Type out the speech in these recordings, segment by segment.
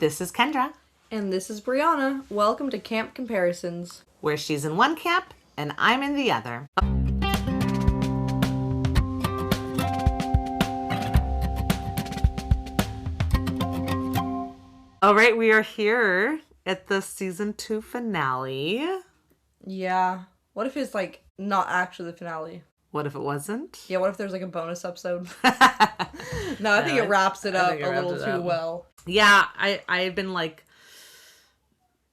This is Kendra. And this is Brianna. Welcome to Camp Comparisons, where she's in one camp and I'm in the other. All right, we are here at the season 2 finale. Yeah. What if it's like not actually the finale? What if it wasn't? Yeah, what if there's like a bonus episode? No, I think it wraps it up a little too well. Yeah, I've been like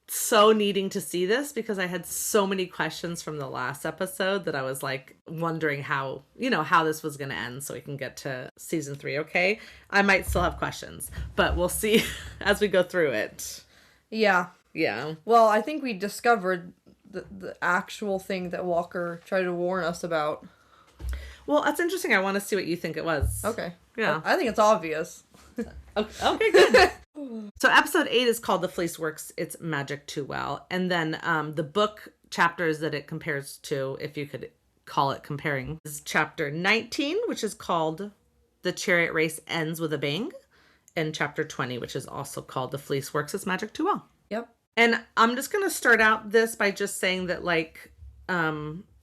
so needing to see this because I had so many questions from the last episode that I was like wondering how this was going to end so we can get to season 3, okay? I might still have questions, but we'll see as we go through it. Yeah. Yeah. Well, I think we discovered the actual thing that Walker tried to warn us about. Well, that's interesting. I want to see what you think it was. Okay. Yeah. I think it's obvious. Okay, good. So episode 8 is called The Fleece Works Its Magic Too Well. And then the book chapters that it compares to, if you could call it comparing, is chapter 19, which is called The Chariot Race Ends with a Bang. And chapter 20, which is also called The Fleece Works Its Magic Too Well. Yep. And I'm just going to start out this by just saying that, like,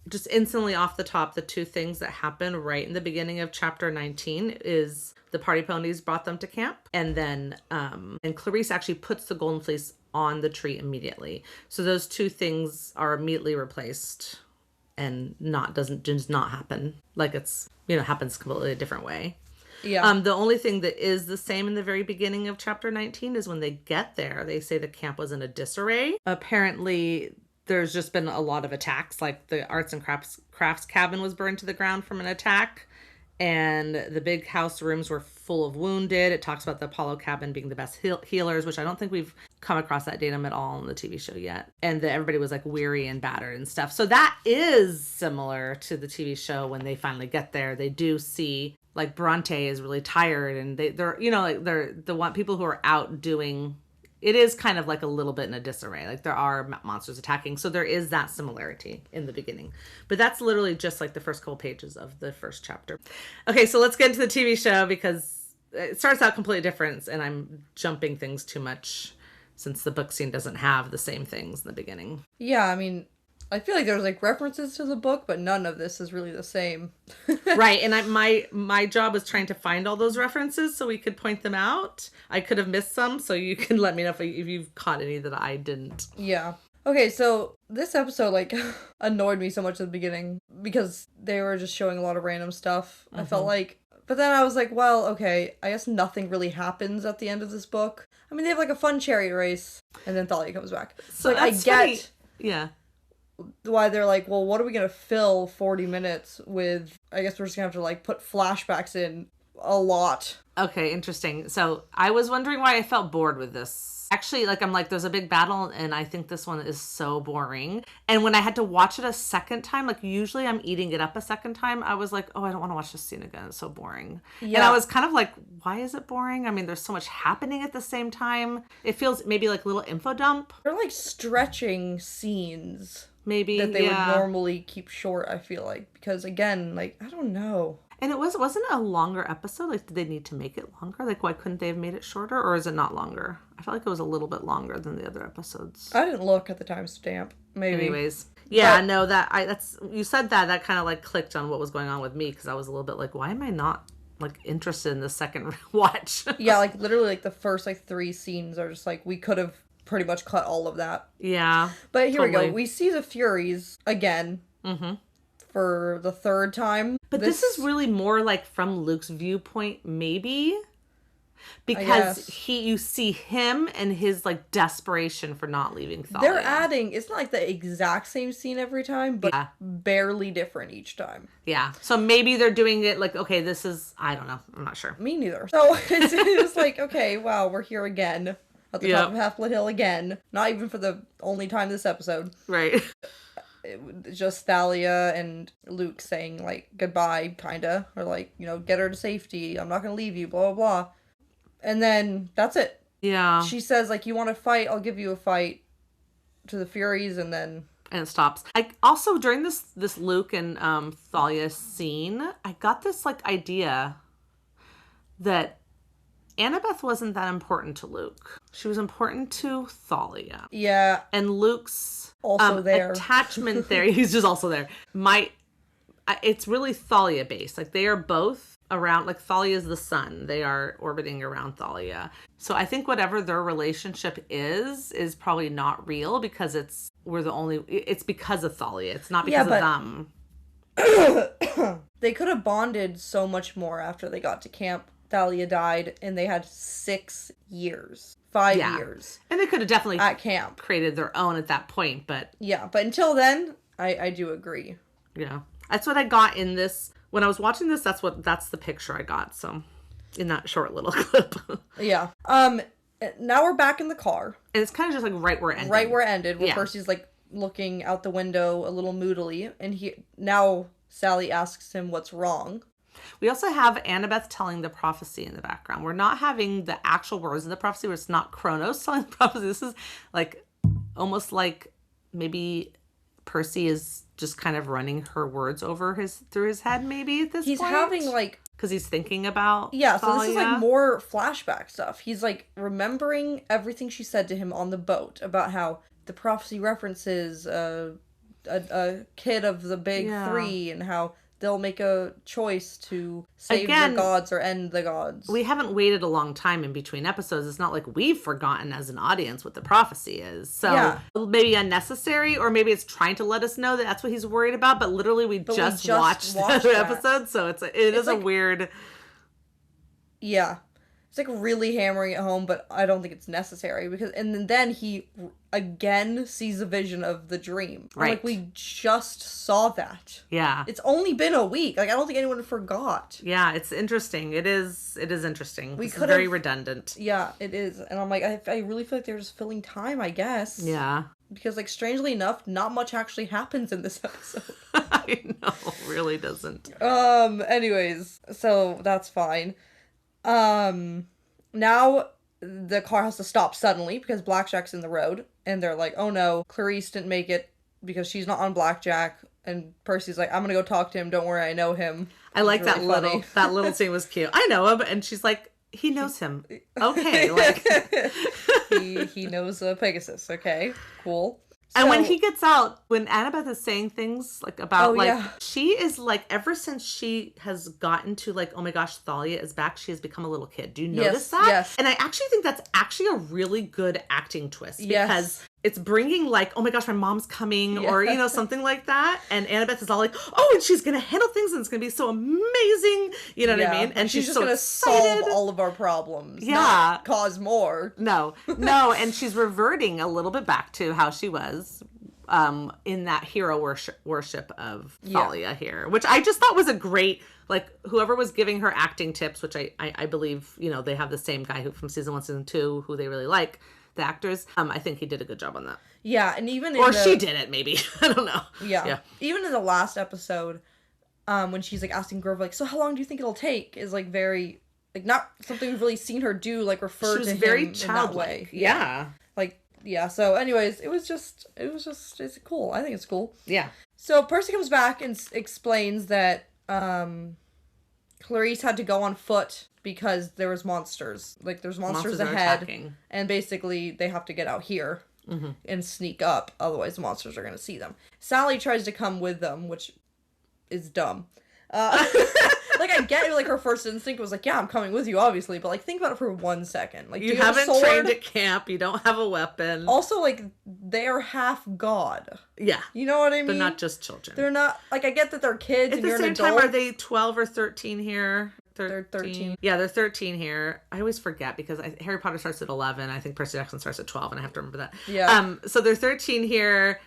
just instantly off the top, the two things that happen right in the beginning of chapter 19 is the party ponies brought them to camp. And then, and Clarice actually puts the golden fleece on the tree immediately. So those two things are immediately replaced and does not happen. Like it's, happens completely a different way. Yeah. The only thing that is the same in the very beginning of chapter 19 is when they get there, they say the camp was in a disarray. Apparently, there's just been a lot of attacks. Like the arts and crafts cabin was burned to the ground from an attack. And the big house rooms were full of wounded. It talks about the Apollo cabin being the best healers, which I don't think we've come across that datum at all in the TV show yet. And that everybody was like weary and battered and stuff. So that is similar to the TV show. When they finally get there, they do see like Bronte is really tired, and they're the one people who are out doing. It is kind of like a little bit in a disarray. Like there are monsters attacking. So there is that similarity in the beginning. But that's literally just like the first couple pages of the first chapter. Okay, so let's get into the TV show because it starts out completely different and I'm jumping things too much since the book scene doesn't have the same things in the beginning. Yeah, I mean, I feel like there's like references to the book, but none of this is really the same. Right, and my job was trying to find all those references so we could point them out. I could have missed some, so you can let me know if you've caught any that I didn't. Yeah. Okay, so this episode like annoyed me so much at the beginning because they were just showing a lot of random stuff. I felt like, but then I was like, well, okay, I guess nothing really happens at the end of this book. I mean, they have like a fun chariot race, and then Thalia comes back. So like, I get, funny. Yeah. Why they're like, well, what are we going to fill 40 minutes with? I guess we're just going to have to like put flashbacks in a lot. Okay, interesting. So I was wondering why I felt bored with this. Actually, I'm like, there's a big battle and I think this one is so boring. And when I had to watch it a second time, like usually I'm eating it up a second time, I was like, oh, I don't want to watch this scene again. It's so boring. Yeah. And I was kind of like, why is it boring? I mean, there's so much happening at the same time. It feels maybe like a little info dump. They're like stretching scenes. Maybe that they would normally keep short, I feel like, because again, like, I don't know. And it wasn't a longer episode. Like, did they need to make it longer? Like, why couldn't they have made it shorter, or is it not longer? I felt like it was a little bit longer than the other episodes. I didn't look at the timestamp. Maybe. Anyways, yeah, but, no, that's you said that kind of like clicked on what was going on with me because I was a little bit like, why am I not like interested in the second watch? Yeah, like literally, like the first like 3 scenes are just like we could have pretty much cut all of that. Yeah. But here we go. We see the Furies again for the 3rd time. But this is really more like from Luke's viewpoint, maybe. Because you see him and his like desperation for not leaving Thalia. They're adding, it's not like the exact same scene every time, but barely different each time. Yeah. So maybe they're doing it like, okay, this is, I don't know. I'm not sure. Me neither. So it's like, okay, wow, we're here again. At the top of Half-Blood Hill again. Not even for the only time this episode. Right. Just Thalia and Luke saying, like, goodbye, kinda. Or, like, get her to safety. I'm not gonna leave you, blah, blah, blah. And then, that's it. Yeah. She says, like, you want to fight? I'll give you a fight to the Furies, and then... And it stops. I also, during this Luke and Thalia scene, I got this, like, idea that Annabeth wasn't that important to Luke. She was important to Thalia. Yeah. And Luke's Also there. attachment there, he's just also there. It's really Thalia based. Like, they are both around, like, Thalia is the sun. They are orbiting around Thalia. So I think whatever their relationship is probably not real, because it's because of Thalia. It's not because of them. They could have bonded so much more after they got to camp. Thalia died, and they had 6 years. 5 years. And they could have definitely at camp created their own at that point, but... Yeah, but until then, I do agree. Yeah. That's what I got in this. When I was watching this, that's the picture I got, so... In that short little clip. Yeah. Now we're back in the car. And it's kind of just, like, right where it ended. Right where it ended, where Percy's, like, looking out the window a little moodily, and now Sally asks him what's wrong. We also have Annabeth telling the prophecy in the background. We're not having the actual words of the prophecy, where it's not Kronos telling the prophecy. This is like almost like maybe Percy is just kind of running her words through his head, maybe at this point. He's having like... Because he's thinking about Yeah, so Thalia. this is like more flashback stuff. He's like remembering everything she said to him on the boat about how the prophecy references a kid of the big three, and how they'll make a choice to save the gods or end the gods. We haven't waited a long time in between episodes. It's not like we've forgotten as an audience what the prophecy is. So maybe unnecessary, or maybe it's trying to let us know that that's what he's worried about. But literally, we just watched the episode, so it is like, a weird. Yeah. It's like really hammering it home, but I don't think it's necessary, because and then he again sees a vision of the dream. Right. Like, we just saw that. Yeah. It's only been a week. Like, I don't think anyone forgot. Yeah, it's interesting. It is interesting. It's very redundant. Yeah, it is. And I'm like, I really feel like they're just filling time, I guess. Yeah. Because, like, strangely enough, not much actually happens in this episode. I know, really doesn't. Anyways, so that's fine. Now the car has to stop suddenly because Blackjack's in the road, and they're like, oh no, Clarice didn't make it because she's not on Blackjack, and Percy's like, I'm gonna go talk to him, don't worry, I know him. I like really that little scene was cute. I know him, and she's like, he knows him. Okay, like he knows Pegasus. Okay, cool. And when he gets out, when Annabeth is saying things like about she is like, ever since she has gotten to like, oh my gosh, Thalia is back, she has become a little kid. Do you notice that? Yes. And I actually think that's actually a really good acting twist, because it's bringing like, oh my gosh, my mom's coming, or, you know, something like that. And Annabeth is all like, oh, and she's going to handle things, and it's going to be so amazing. You know what I mean? And she's just going to solve all of our problems. Yeah. Not cause more. No. And she's reverting a little bit back to how she was in that hero worship of Thalia here, which I just thought was a great, like, whoever was giving her acting tips, which I believe, you know, they have the same guy from season 1, season 2, who they really like, the actors. I think he did a good job on that. Yeah, and even she did it, maybe. I don't know. Yeah. Even in the last episode, when she's like asking Grover, like, so how long do you think it'll take? Is like very, like, not something we've really seen her do, like, refer to him very in that way. Yeah. Like, yeah. So, anyways, it's cool. I think it's cool. Yeah. So Percy comes back and explains that Clarice had to go on foot because there was monsters. Like, there's monsters ahead, and basically they have to get out here and sneak up, otherwise the monsters are going to see them. Sally tries to come with them, which is dumb. Like, I get it, like, her first instinct was like, yeah, I'm coming with you, obviously, but, like, think about it for 1 second. Like, you haven't trained at camp, you don't have a weapon. Also, like, they're half god. Yeah. You know what I mean? They're not just children. They're not, like, I get that they're kids at and you're an adult. At the same time, are they 12 or 13 here? They're 13. Yeah, they're 13 here. I always forget, because Harry Potter starts at 11. I think Percy Jackson starts at 12, and I have to remember that. Yeah. So they're 13 here,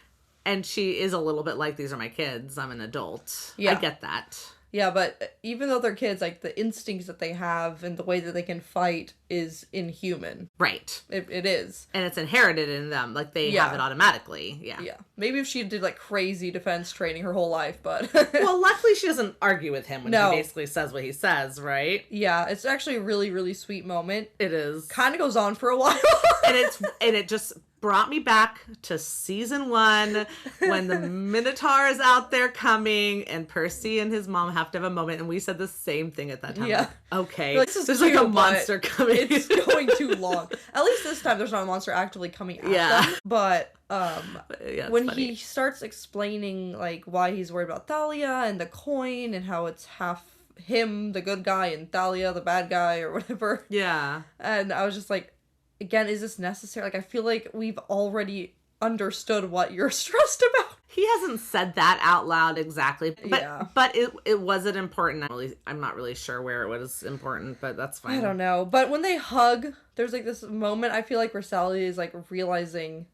and she is a little bit like, these are my kids, I'm an adult. Yeah. I get that. Yeah, but even though they're kids, like, the instincts that they have and the way that they can fight is inhuman. Right. It is. And it's inherited in them. Like, they have it automatically. Yeah. Yeah. Maybe if she did, like, crazy defense training her whole life, but... Well, luckily she doesn't argue with him when he basically says what he says, right? Yeah, it's actually a really, really sweet moment. It is. Kind of goes on for a while. and it just brought me back to season 1 when the Minotaur is out there coming and Percy and his mom have to have a moment. And we said the same thing at that time. Yeah. Like, okay. Like, there's like a monster coming. It's going too long. At least this time there's not a monster actively coming at them. But yeah, when funny. he starts explaining like why he's worried about Thalia and the coin and how it's half him, the good guy, and Thalia, the bad guy, or whatever. Yeah. And I was just like, again, is this necessary? Like, I feel like we've already understood what you're stressed about. He hasn't said that out loud exactly, but Yeah. but it wasn't important. I'm not really sure where it was important, but that's fine. I don't know. But when they hug, there's like this moment I feel like where Sally is like realizing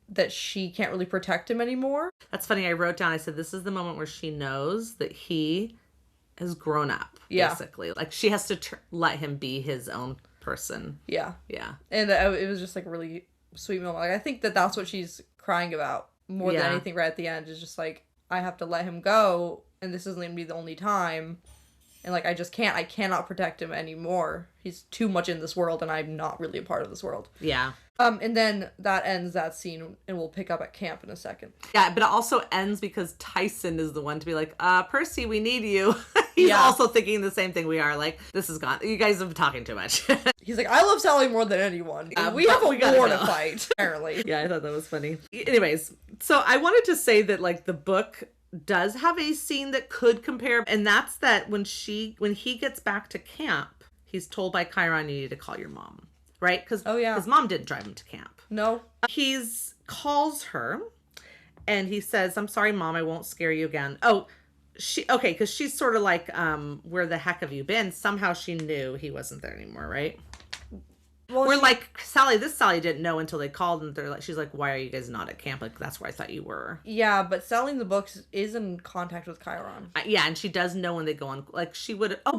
that she can't really protect him anymore. That's funny. I wrote down, I said, this is the moment where she knows that he has grown up, basically. Like, she has to let him be his own person. Yeah. Yeah. And it was just like a really sweet moment. Like, I think that that's what she's crying about more than anything right at the end, is just like, I have to let him go, and this isn't going to be the only time. And like, I cannot protect him anymore. He's too much in this world, and I'm not really a part of this world. Yeah. And then that ends that scene, and we'll pick up at camp in a second. Yeah, but it also ends because Tyson is the one to be like, Percy, we need you. He's also thinking the same thing we are. Like, this is gone. You guys have been talking too much. He's like, I love Sally more than anyone. We have a war to fight, apparently. Yeah, I thought that was funny. Anyways, so I wanted to say that, like, the book does have a scene that could compare, and that's that when he gets back to camp, he's told by Chiron, you need to call your mom. Right? Because his mom didn't drive him to camp. No. He's calls her and he says, I'm sorry, Mom, I won't scare you again. Oh, because she's sort of like, where the heck have you been? Somehow she knew he wasn't there anymore, right? Well, we're like, Sally didn't know until they called, and they're like, she's like, why are you guys not at camp? Like, that's where I thought you were. Yeah, but Sally in the books is in contact with Chiron. Yeah, and she does know when they go on, like, she would, oh,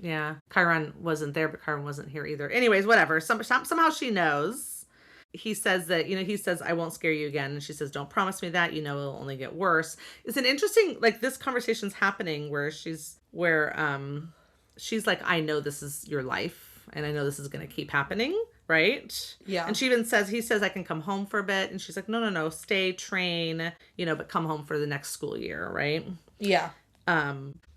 yeah. Chiron wasn't there, but Chiron wasn't here either. Anyways, whatever. Somehow she knows. He says that, he says, I won't scare you again. And she says, don't promise me that. It'll only get worse. It's an interesting, like, this conversation's happening where she's like, I know this is your life, and I know this is going to keep happening, right? Yeah. And she even says, he says, I can come home for a bit. And she's like, no, stay, train, but come home for the next school year, right? Yeah.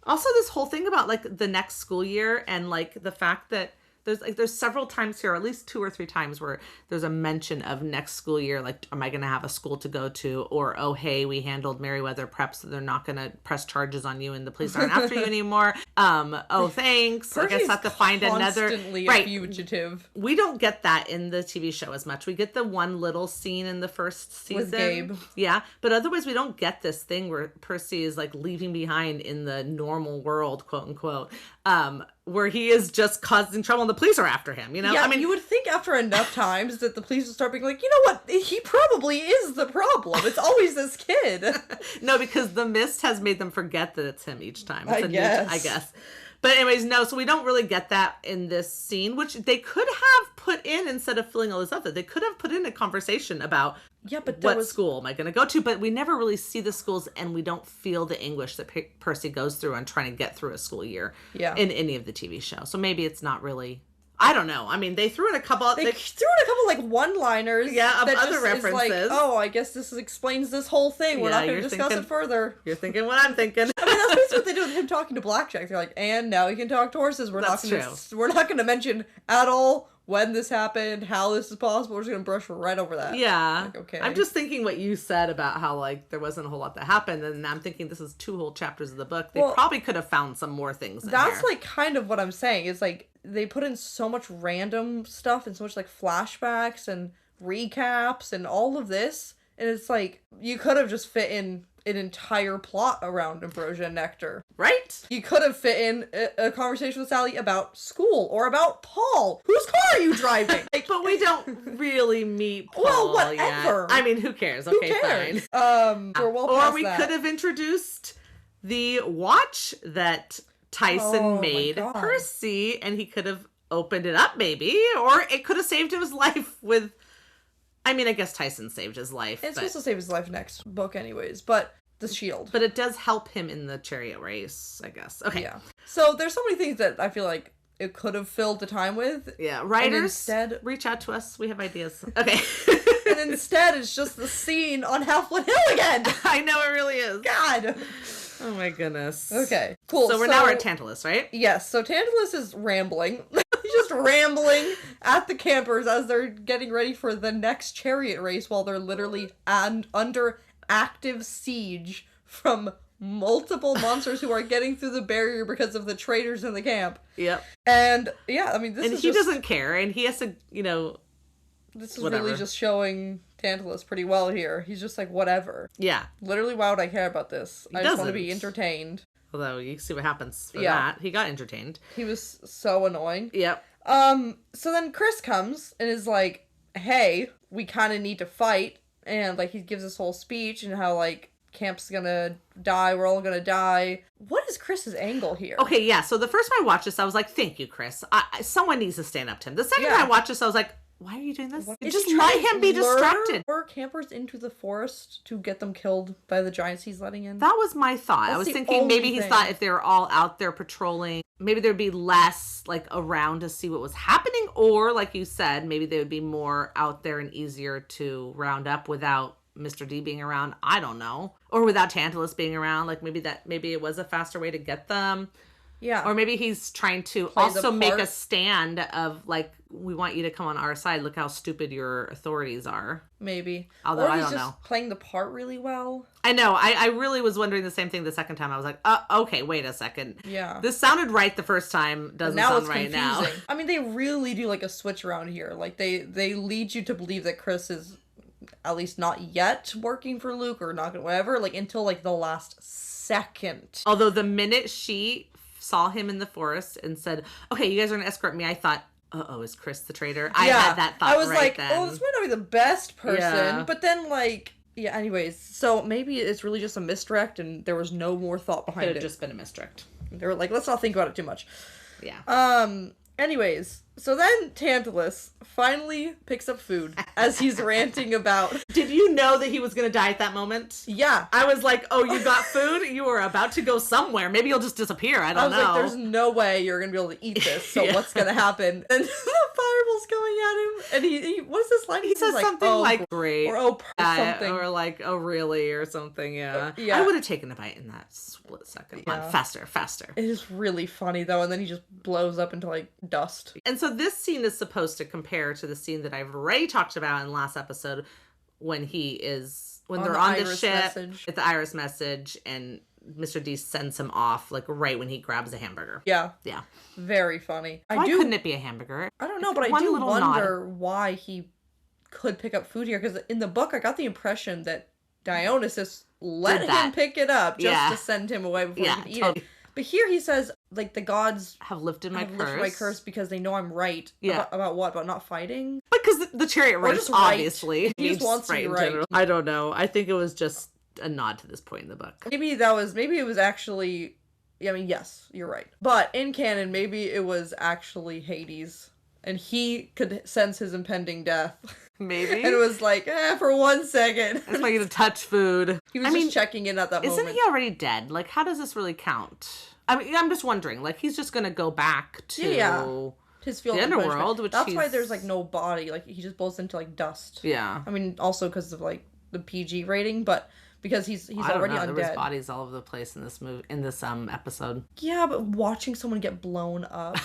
Also, this whole thing about, like, the next school year and, like, the fact that there's several times here, at least 2 or 3 times, where there's a mention of next school year. Like, am I going to have a school to go to? Or, oh, hey, we handled Merriweather Prep, so they're not going to press charges on you and the police aren't after you anymore. Oh, thanks. I guess I have to find another. Constantly a fugitive. We don't get that in the TV show as much. We get the one little scene in the first season. With Gabe. Yeah. But otherwise, we don't get this thing where Percy is, like, leaving behind in the normal world, quote unquote, where he is just causing trouble and the police are after him, Yeah, I mean, you would think after enough times that the police would start being like, you know what? He probably is the problem. It's always this kid. No, because the mist has made them forget that it's him each time. I guess. But anyways, no, so we don't really get that in this scene, which they could have put in instead of filling all this up. They could have put in a conversation about what school am I going to go to, but we never really see the schools, and we don't feel the anguish that Percy goes through on trying to get through a school year in any of the TV show. So maybe it's not really... I don't know. I mean, they threw in a couple... like one-liners. Yeah, of other references. Like, oh, I guess this explains this whole thing. We're not going to discuss it further. You're thinking what I'm thinking. I mean, that's basically what they do with him talking to Blackjack. They're like, and now he can talk to horses. We're not going to mention at all when this happened, how this is possible. We're just going to brush right over that. Yeah. Like, okay. I'm just thinking what you said about how, like, there wasn't a whole lot that happened, and I'm thinking this is 2 whole chapters of the book. They probably could have found some more things in That's, there. like, kind of what I'm saying. It's, like, they put in so much random stuff and so much, like, flashbacks and recaps and all of this, and it's, like, you could have just fit in an entire plot around Ambrosia and Nectar. Right? You could have fit in a conversation with Sally about school or about Paul. Whose car are you driving? But we don't really meet Paul well, whatever. yet. I mean, who cares? Okay, cares? Fine. We're well past or we that. could have introduced the watch that Tyson made Percy, and he could have opened it up maybe, or it could have saved his life with... I mean, I guess Tyson saved his life. It's supposed to save his life next book anyways, but the shield. But it does help him in the chariot race, I guess. Okay. Yeah. So there's so many things that I feel like it could have filled the time with. Yeah, writers, and instead, reach out to us. We have ideas. Okay. and instead, it's just the scene on Half-Blood Hill again. I know, it really is. God. Oh my goodness. Okay, cool. So now we're at Tantalus, right? Yes, so Tantalus is rambling. He's just rambling at the campers as they're getting ready for the next chariot race while they're literally under active siege from multiple monsters who are getting through the barrier because of the traitors in the camp. Yep. And yeah, I mean, he doesn't care, and he has to, this is really just showing Tantalus pretty well here. He's just like, whatever. Yeah. Literally, why would I care about this? I just want to be entertained. Although, you see what happens for that. He got entertained. He was so annoying. Yep. So then Chris comes and is like, hey, we kind of need to fight. And, like, he gives this whole speech and how, like, camp's gonna die, we're all gonna die. What is Chris's angle here? Okay, yeah, so the first time I watched this, I was like, thank you, Chris. Someone needs to stand up to him. The second time I watched this, I was like, why are you doing this? Just let him be distracted. Lure campers into the forest to get them killed by the giants he's letting in. That was my thought. I was thinking maybe he thought if they were all out there patrolling, maybe there'd be less like around to see what was happening, or like you said, maybe they would be more out there and easier to round up without Mr. D being around. I don't know. Or without Tantalus being around. Like maybe it was a faster way to get them. Yeah. Or maybe he's trying to also make a stand of, like, we want you to come on our side. Look how stupid your authorities are. Maybe. Although I don't know. Just playing the part really well. I know. I really was wondering the same thing the second time. I was like, okay, wait a second. Yeah. This sounded right the first time. Doesn't sound right now. I mean, they really do, like, a switch around here. Like, they lead you to believe that Chris is at least not yet working for Luke or not whatever, like, until, like, the last second. Although the minute she saw him in the forest and said, okay, you guys are gonna escort me, I thought, is Chris the traitor? I had that thought. I was right like, then. Oh, this might not be the best person. But then, like, yeah, anyways, so maybe it's really just a misdirect and there was no more thought behind it. Could have just been a misdirect. They were like, let's not think about it too much. Yeah. Anyways, so then Tantalus finally picks up food as he's ranting about... Did you know that he was going to die at that moment? Yeah. I was like, oh, you got food? You were about to go somewhere. Maybe you'll just disappear. I don't know. Like, there's no way you're going to be able to eat this, so what's going to happen? And the fireball's going at him, and he what is this line? He says something like, great. Or something. Or like, oh, really? Or something, yeah. I would have taken a bite in that split second. Yeah. Faster. It is really funny, though, and then he just blows up into, like, dust. And so this scene is supposed to compare to the scene that I've already talked about in the last episode when they're on the ship at the Iris message and Mr. D sends him off like right when he grabs a hamburger. Yeah. Yeah. Very funny. Why couldn't it be a hamburger? I don't know, but I do wonder why he could pick up food here, because in the book I got the impression that Dionysus let him pick it up just to send him away before he could eat it. But here he says, like, the gods have lifted my curse because they know I'm right. Yeah. About what? About not fighting? Because the chariot race, obviously. He just wants to be right. I don't know. I think it was just a nod to this point in the book. Maybe it was actually, I mean, yes, you're right. But in canon, maybe it was actually Hades. And he could sense his impending death. Maybe. And it was like, for 1 second. I just want you to touch food. He was just checking in at that moment. Isn't he already dead? Like, how does this really count? I mean, I'm just wondering. Like, he's just going to go back to his field the underworld. That's why there's, like, no body. Like, he just blows into, like, dust. Yeah. I mean, also because of, like, the PG rating, but... Because he's already undead. There was bodies all over the place in this episode. Yeah, but watching someone get blown up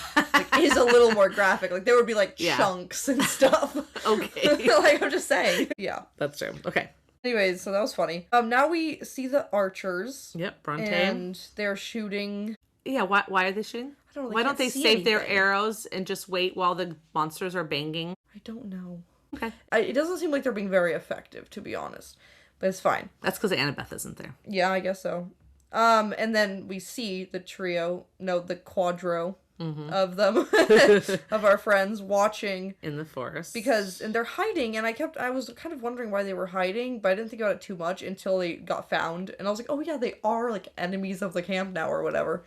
is a little more graphic. Like, there would be like chunks and stuff. Okay. Like, I'm just saying. Yeah. That's true. Okay. Anyways, so that was funny. Now we see the archers. Yep, Bronte. And they're shooting. Yeah, why are they shooting? I don't know. Why don't they save their arrows and just wait while the monsters are banging? I don't know. Okay. It doesn't seem like they're being very effective, to be honest. But it's fine. That's because Annabeth isn't there. Yeah, I guess so. And then we see the quadro of them, of our friends watching. In the forest. And they're hiding, and I was kind of wondering why they were hiding, but I didn't think about it too much until they got found. And I was like, oh yeah, they are like enemies of the camp now or whatever.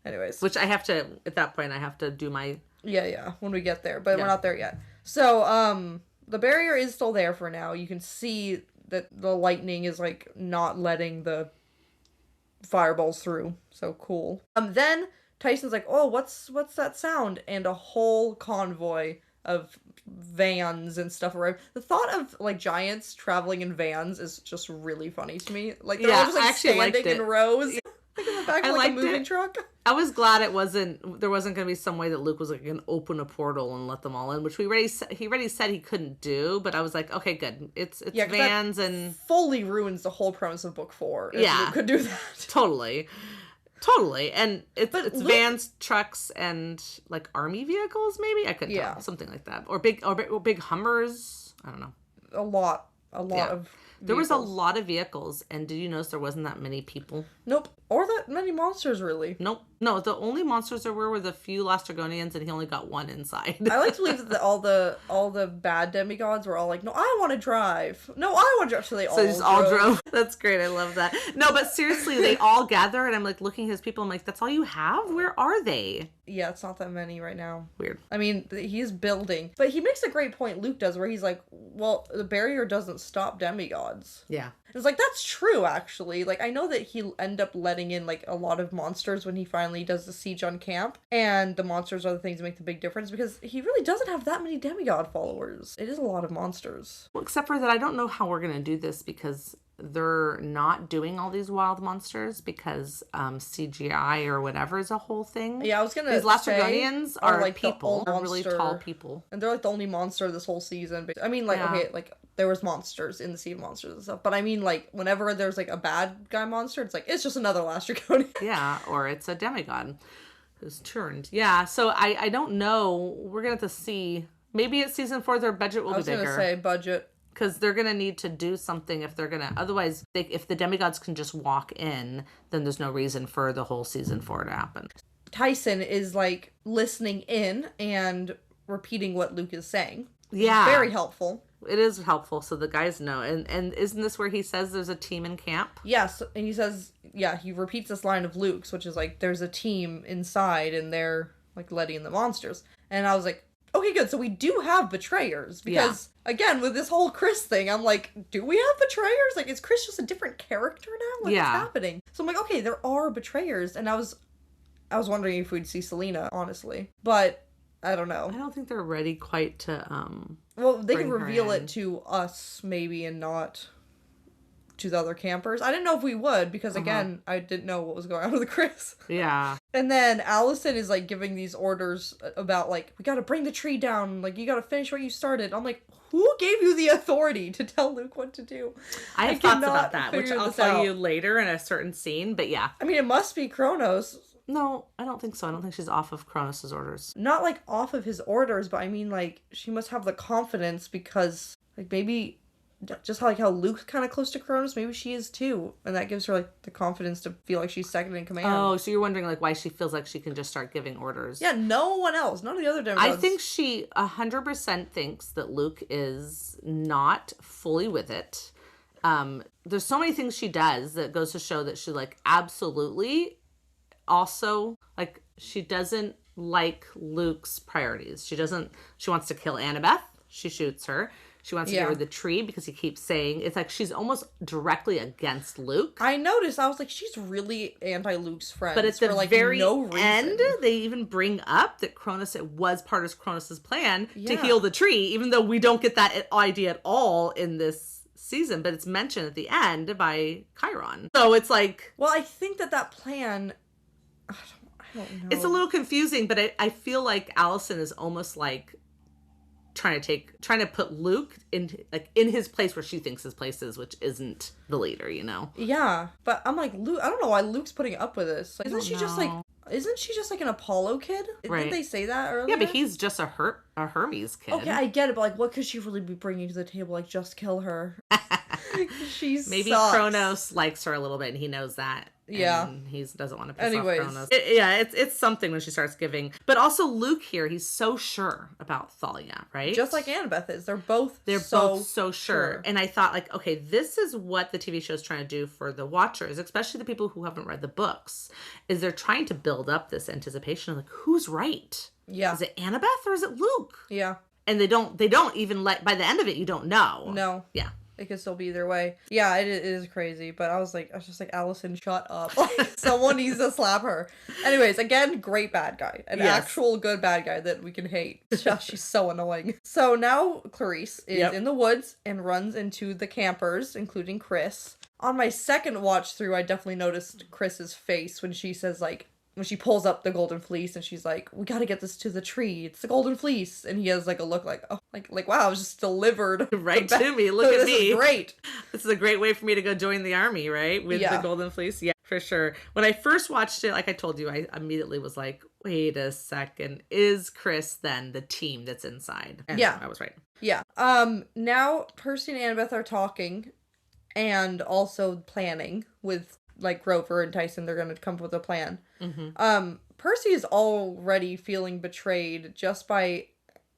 Anyways. Which at that point, I have to do my... Yeah, when we get there, but we're not there yet. So, the barrier is still there for now. You can see that the lightning is, like, not letting the fireballs through. So cool. Then Tyson's like, oh, what's that sound? And a whole convoy of vans and stuff arrive. The thought of like giants traveling in vans is just really funny to me. Like they're all just like standing in rows. Like in the back of like a moving truck. I was glad there wasn't going to be some way that Luke was like going to open a portal and let them all in, which he already said he couldn't do. But I was like, okay, good. It's vans and fully ruins the whole premise of book 4. If Luke could do that. Totally, and it's vans, trucks, and like army vehicles. Maybe I couldn't tell, something like that, or big Hummers. I don't know. A lot of. There was a lot of vehicles, and did you notice there wasn't that many people? Nope. Or that many monsters, really. Nope. No, the only monsters there were the few Lastragonians, and he only got one inside. I like to believe that all the bad demigods were all like, no, I want to drive. No, I want to drive. So they all drove. That's great. I love that. No, but seriously, they all gather, and I'm like looking at his people. I'm like, that's all you have? Where are they? Yeah, it's not that many right now. Weird. I mean, he's building. But he makes a great point, Luke does, where he's like, well, the barrier doesn't stop demigods. Yeah. It's like, that's true, actually. Like, I know that he'll end up letting in, like, a lot of monsters when he finally does the siege on camp. And the monsters are the things that make the big difference, because he really doesn't have that many demigod followers. It is a lot of monsters. Well, except for that, I don't know how we're going to do this, because they're not doing all these wild monsters, because CGI or whatever is a whole thing. Yeah, I was going to say... These Lastragonians are like people. They're really tall people. And they're, like, the only monster this whole season. I mean, like, okay, like... There was monsters in the Sea of Monsters and stuff. But I mean, like, whenever there's, like, a bad guy monster, it's like, it's just another Lastragonian. Yeah, or it's a demigod who's turned. Yeah, so I don't know. We're going to have to see. Maybe at season 4, their budget will be bigger. I was going to say budget. Because they're going to need to do something if they're going to... Otherwise, if the demigods can just walk in, then there's no reason for the whole season 4 to happen. Tyson is, like, listening in and repeating what Luke is saying. Yeah. Very helpful. It is helpful, so the guys know. And isn't this where he says there's a team in camp? Yes, and he says, he repeats this line of Luke's, which is like, there's a team inside, and they're, like, letting in the monsters. And I was like, okay, good, so we do have betrayers. Because, again, with this whole Chris thing, I'm like, do we have betrayers? Like, is Chris just a different character now? Like, what's happening? So I'm like, okay, there are betrayers. And I was wondering if we'd see Selena, honestly. But... I don't know. I don't think they're ready quite to, well, they can reveal it to us, maybe, and not to the other campers. I didn't know if we would, because, again, I didn't know what was going on with Chris. Yeah. And then Allison is, like, giving these orders about, like, we gotta bring the tree down. Like, you gotta finish what you started. I'm like, who gave you the authority to tell Luke what to do? I have thoughts about that, which I'll tell you later in a certain scene, but yeah. I mean, it must be Kronos. No, I don't think so. I don't think she's off of Kronos' orders. Not, like, off of his orders, but I mean, like, she must have the confidence because, like, maybe just how Luke's kind of close to Kronos, maybe she is too. And that gives her, like, the confidence to feel like she's second in command. Oh, so you're wondering, like, why she feels like she can just start giving orders. Yeah, no one else. None of the other demigods. I think she 100% thinks that Luke is not fully with it. There's so many things she does that goes to show that she, like, absolutely... Also, like, she doesn't like Luke's priorities. She wants to kill Annabeth. She shoots her. She wants to get rid of the tree because he keeps saying, it's like she's almost directly against Luke. I noticed. I was like, she's really anti-Luke's friend. But at the very end, they even bring up that it was part of Kronos' plan to heal the tree, even though we don't get that idea at all in this season, but it's mentioned at the end by Chiron. So it's like... Well, I think that plan... I don't know. It's a little confusing, but I feel like Allison is almost like trying to put Luke in his place where she thinks his place is, which isn't the leader, you know? Yeah, but I'm like, Luke, I don't know why Luke's putting up with this. Like, isn't she just like an Apollo kid? Right. Didn't they say that earlier? Yeah, but he's just a Hermes kid. Okay, I get it, but like, what could she really be bringing to the table? Like, just kill her. Maybe Kronos likes her a little bit, and he knows that. Yeah. And he doesn't want to piss off Kronos. It's something when she starts giving. But also Luke here, he's so sure about Thalia, right? Just like Annabeth is. They're both so sure. And I thought, like, okay, this is what the TV show is trying to do for the watchers, especially the people who haven't read the books, is they're trying to build up this anticipation of, like, who's right? Yeah. Is it Annabeth or is it Luke? Yeah. And they don't even by the end of it, you don't know. No. Yeah. It could still be either way. Yeah, it is crazy. But I was just like, Allison, shut up. Like, someone needs to slap her. Anyways, again, great bad guy. An actual good bad guy that we can hate. She's so annoying. So now Clarice is in the woods and runs into the campers, including Chris. On my second watch through, I definitely noticed Chris's face when she says, like, when she pulls up the golden fleece and she's like, we gotta get this to the tree. It's the golden fleece. And he has like a look like, oh, like wow, it was just delivered. Right to me. Look at me. This is great. This is a great way for me to go join the army, right? With the golden fleece. Yeah, for sure. When I first watched it, like I told you, I immediately was like, wait a second. Is Chris then the team that's inside? And I was right. Yeah. Now Percy and Annabeth are talking and also planning with like Grover and Tyson. They're going to come up with a plan. Mm-hmm. Percy is already feeling betrayed just by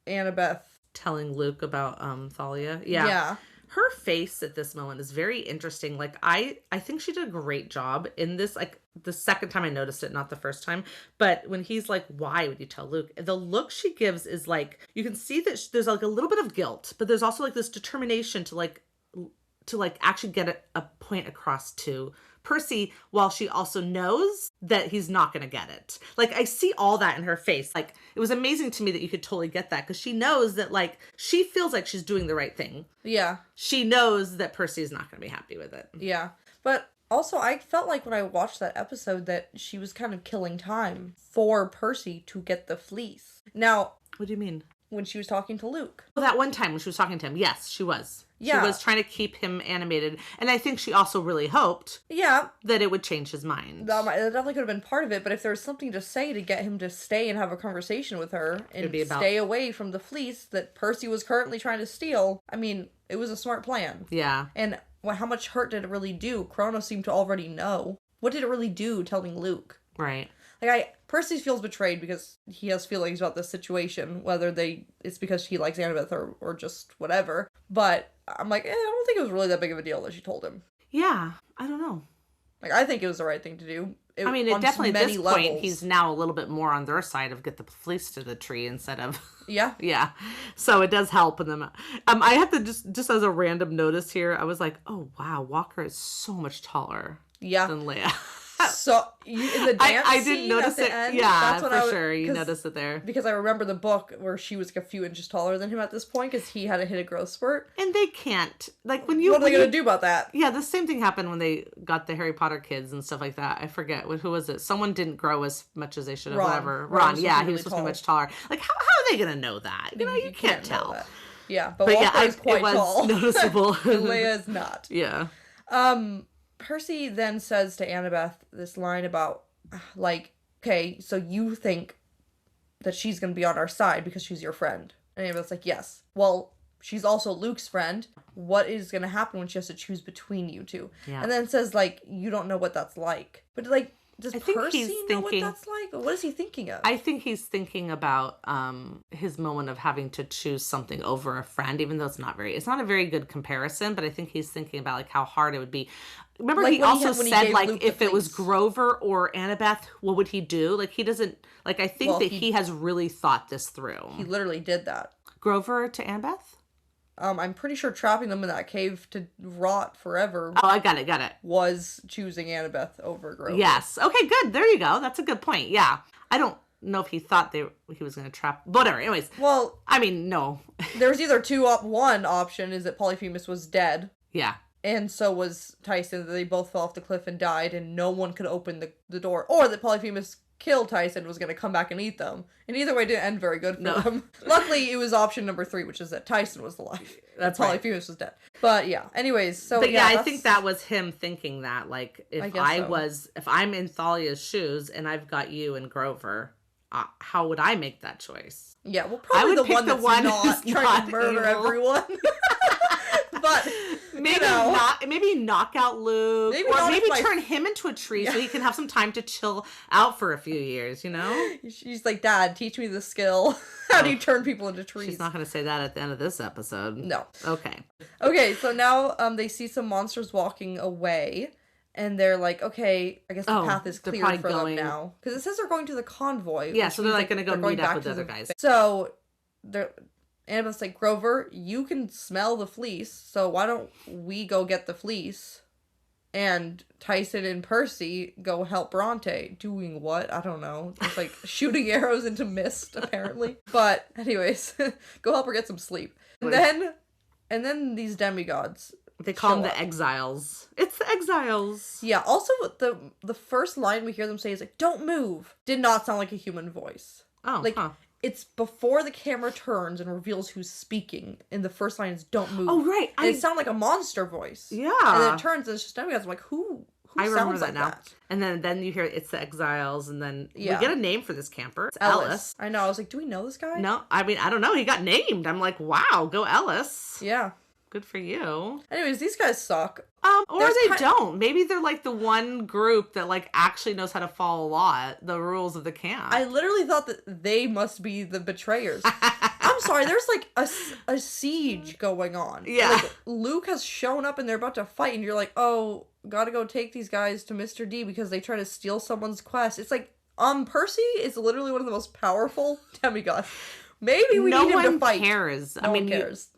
Annabeth telling Luke about Thalia. Yeah. Her face at this moment is very interesting. Like I think she did a great job in this. Like the second time I noticed it, not the first time. But when he's like, why would you tell Luke? The look she gives is like, you can see that there's like a little bit of guilt, but there's also like this determination to actually get a point across to Percy, while she also knows that he's not going to get it. Like, I see all that in her face. Like, it was amazing to me that you could totally get that, because she knows that, like, she feels like she's doing the right thing. Yeah. She knows that Percy's not going to be happy with it. Yeah. But also, I felt like when I watched that episode that she was kind of killing time for Percy to get the fleece. Now... What do you mean? When she was talking to Luke. Well, that one time when she was talking to him, yes, she was. Yeah. She was trying to keep him animated. And I think she also really hoped that it would change his mind. That definitely could have been part of it, but if there was something to say to get him to stay and have a conversation with her and stay away from the fleece that Percy was currently trying to steal, I mean, it was a smart plan. Yeah. And how much hurt did it really do? Kronos seemed to already know. What did it really do telling Luke? Right. Like, Percy feels betrayed because he has feelings about this situation, whether it's because he likes Annabeth or just whatever. But I'm like, I don't think it was really that big of a deal that she told him. Yeah, I don't know. Like, I think it was the right thing to do. It definitely at this point, he's now a little bit more on their side of get the fleece to the tree instead of... Yeah. Yeah. So it does help in them. I have to just as a random notice here, I was like, oh, wow, Walker is so much taller than Leia. So in the dance I didn't notice it. End, yeah, for sure. You noticed it there because I remember the book where she was like a few inches taller than him at this point because he had to hit a growth spurt. And they can't what are they gonna do about that? Yeah, the same thing happened when they got the Harry Potter kids and stuff like that. I forget who was it. Someone didn't grow as much as they should have. Whatever. Ron. Yeah, he was supposed to be much taller. Like how are they gonna know that? You can't tell. Yeah, but Walker is quite tall. Noticeable. And Leia is not. Yeah. Percy then says to Annabeth this line about, like, okay, so you think that she's going to be on our side because she's your friend. And Annabeth's like, yes. Well, she's also Luke's friend. What is going to happen when she has to choose between you two? Yeah. And then says, like, you don't know what that's like. But, like, does Percy know what that's like? What is he thinking of? I think he's thinking about his moment of having to choose something over a friend, even though it's not a very good comparison, but I think he's thinking about, like, how hard it would be. Remember, like he also said, like, Luke if it was Grover or Annabeth, what would he do? Like, he doesn't, like, I think that he has really thought this through. He literally did that. Grover to Annabeth? I'm pretty sure trapping them in that cave to rot forever. Oh, I got it. Was choosing Annabeth over Grover. Yes. Okay, good. There you go. That's a good point. Yeah. I don't know if he thought he was going to trap. Whatever. Anyways. Well. I mean, no. There's either one option is that Polyphemus was dead. Yeah. And so was Tyson. They both fell off the cliff and died, and no one could open the door. Or that Polyphemus killed Tyson and was going to come back and eat them. And either way, it didn't end very good for them. Luckily, it was option number 3, which is that Tyson was alive. That's Polyphemus was dead. But yeah, anyways, so but yeah, I think that was him thinking that, like, if I'm in Thalia's shoes and I've got you and Grover, how would I make that choice? Yeah, well, probably the one that's not trying to murder everyone. But maybe knock out Luke, or maybe turn him into a tree so he can have some time to chill out for a few years. She's like, Dad, teach me the skill. How do you turn people into trees? She's not going to say that at the end of this episode. No. Okay. So now they see some monsters walking away, and they're like, okay, I guess the path is cleared for them now, because it says they're going to the convoy. Yeah, so they're like going to go meet up with the other guys. So Annabeth's like, Grover, you can smell the fleece, so why don't we go get the fleece? And Tyson and Percy go help Bronte. Doing what? I don't know. Just like shooting arrows into mist, apparently. But anyways, go help her get some sleep. And then these demigods. They call them the exiles. It's the exiles. Yeah, also the first line we hear them say is like, don't move. Did not sound like a human voice. Oh, like, it's before the camera turns and reveals who's speaking, and the first line is "Don't move." Oh, right. And it sounded like a monster voice. Yeah. And then it turns and it's just demigods. I'm like, who I remember sounds that like now. that? And then you hear it's the exiles, and then we Yeah. get a name for this camper. It's Ellis. I know. I was like, do we know this guy? No, I mean, I don't know. He got named. I'm like, wow, go Ellis. Yeah. Good for you. Anyways, these guys suck. Or they don't. Maybe they're like the one group that like actually knows how to follow the rules of the camp. I literally thought that they must be the betrayers. I'm sorry, there's like a siege going on. Yeah. Like, Luke has shown up and they're about to fight, and you're like, oh, gotta go take these guys to Mr. D because they try to steal someone's quest. It's like, Percy is literally one of the most powerful demigods. Maybe we need him to fight. Cares. No one cares.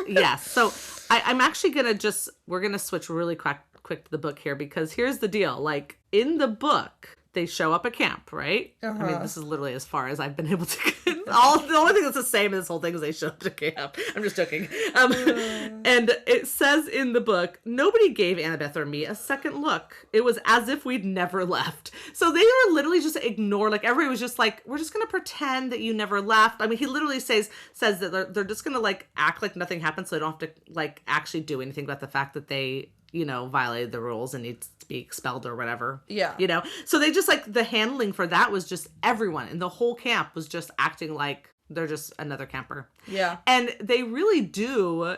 Yes. So I'm actually going to we're going to switch really quick to the book here, because here's the deal. Like, in the book, they show up at camp, right? I mean, this is literally as far as I've been able to get. The only thing that's the same in this whole thing is they show up to camp. I'm just joking. And it says in the book, nobody gave Annabeth or me a second look. It was as if we'd never left. So they are literally just ignored. Like, everybody was just like, we're just going to pretend that you never left. I mean, he literally says that they're just going to like act like nothing happened, so they don't have to like actually do anything about the fact that they, violated the rules and needs to be expelled or whatever. Yeah. So they just like, the handling for that was just everyone in the whole camp was just acting like they're just another camper. Yeah. And they really do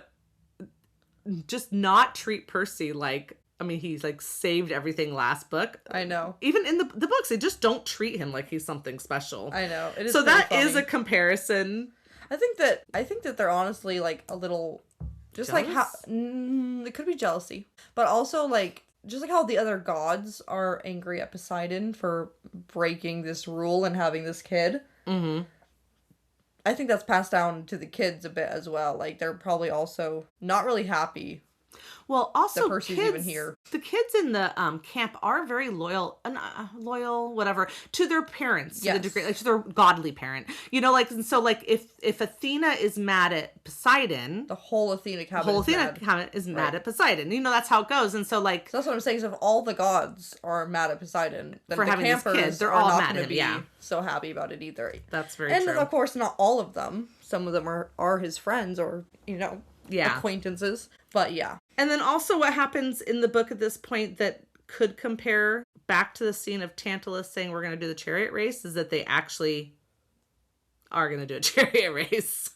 just not treat Percy like, I mean, he's like saved everything last book. I know. Even in the books, they just don't treat him like he's something special. I know. It is so that funny. is a comparison. I think that they're honestly like a little just jealous? like how it could be jealousy, but also like just like how the other gods are angry at Poseidon for breaking this rule and having this kid. Mm-hmm. I think that's passed down to the kids a bit as well. Like, they're probably also not really happy. Well, also, that Percy's even here. The kids in the camp are very loyal, whatever, to their parents, to the degree, like to their godly parent. Like, and so, like, if Athena is mad at Poseidon, the whole Athena cabinet is mad at Poseidon. That's how it goes. And so, like, so that's what I'm saying. Is if all the gods are mad at Poseidon, then for the having campers these kids, they're are all not mad going at to him. be so happy about it either. That's very true. And of course, not all of them. Some of them are his friends or acquaintances. But yeah. And then also what happens in the book at this point that could compare back to the scene of Tantalus saying we're going to do the chariot race is that they actually are going to do a chariot race.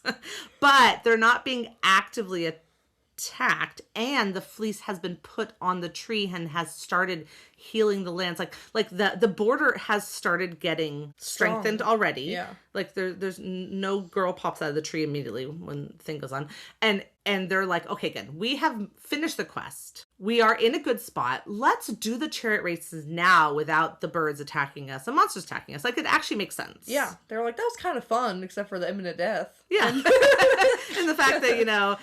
But they're not being actively attacked, and the fleece has been put on the tree and has started healing the lands. Like the border has started getting strengthened already. Yeah. Like there's no girl pops out of the tree immediately when the thing goes on. And they're like, okay, good. We have finished the quest. We are in a good spot. Let's do the chariot races now without the birds attacking us, the monsters attacking us. Like, it actually makes sense. Yeah. They're like, that was kind of fun, except for the imminent death. Yeah. And the fact that,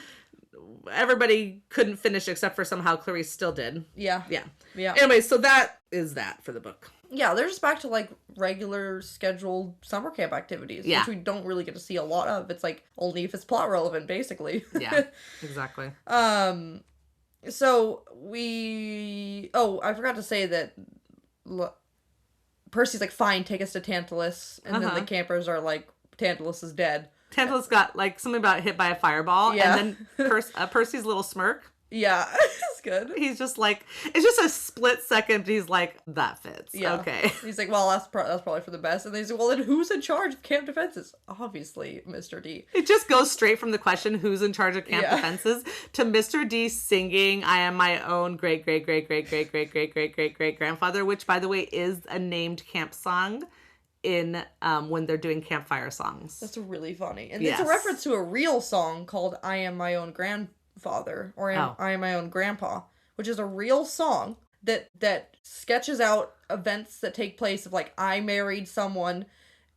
everybody couldn't finish except for somehow Clarice still did. Yeah. Yeah. Yeah. Anyway, so that is that for the book. Yeah, they're just back to like regular scheduled summer camp activities, which we don't really get to see a lot of. It's like only if it's plot relevant, basically. Yeah, exactly. So I forgot to say that Percy's like, fine, take us to Tantalus, and then the campers are like, Tantalus is dead. Tantalus got like something about hit by a fireball, and then Percy's little smirk. Yeah, it's good. He's just like, it's just a split second. He's like, that fits. Yeah. Okay. He's like, well, that's probably for the best. And then he's like, well, then who's in charge of camp defenses? Obviously, Mr. D. It just goes straight from the question, who's in charge of camp defenses, to Mr. D singing, I am my own great grandfather, which, by the way, is a named camp song in when they're doing campfire songs. That's really funny. And it's a reference to a real song called I Am My Own Grandfather, or I Am My Own Grandpa, which is a real song that sketches out events that take place of like, I married someone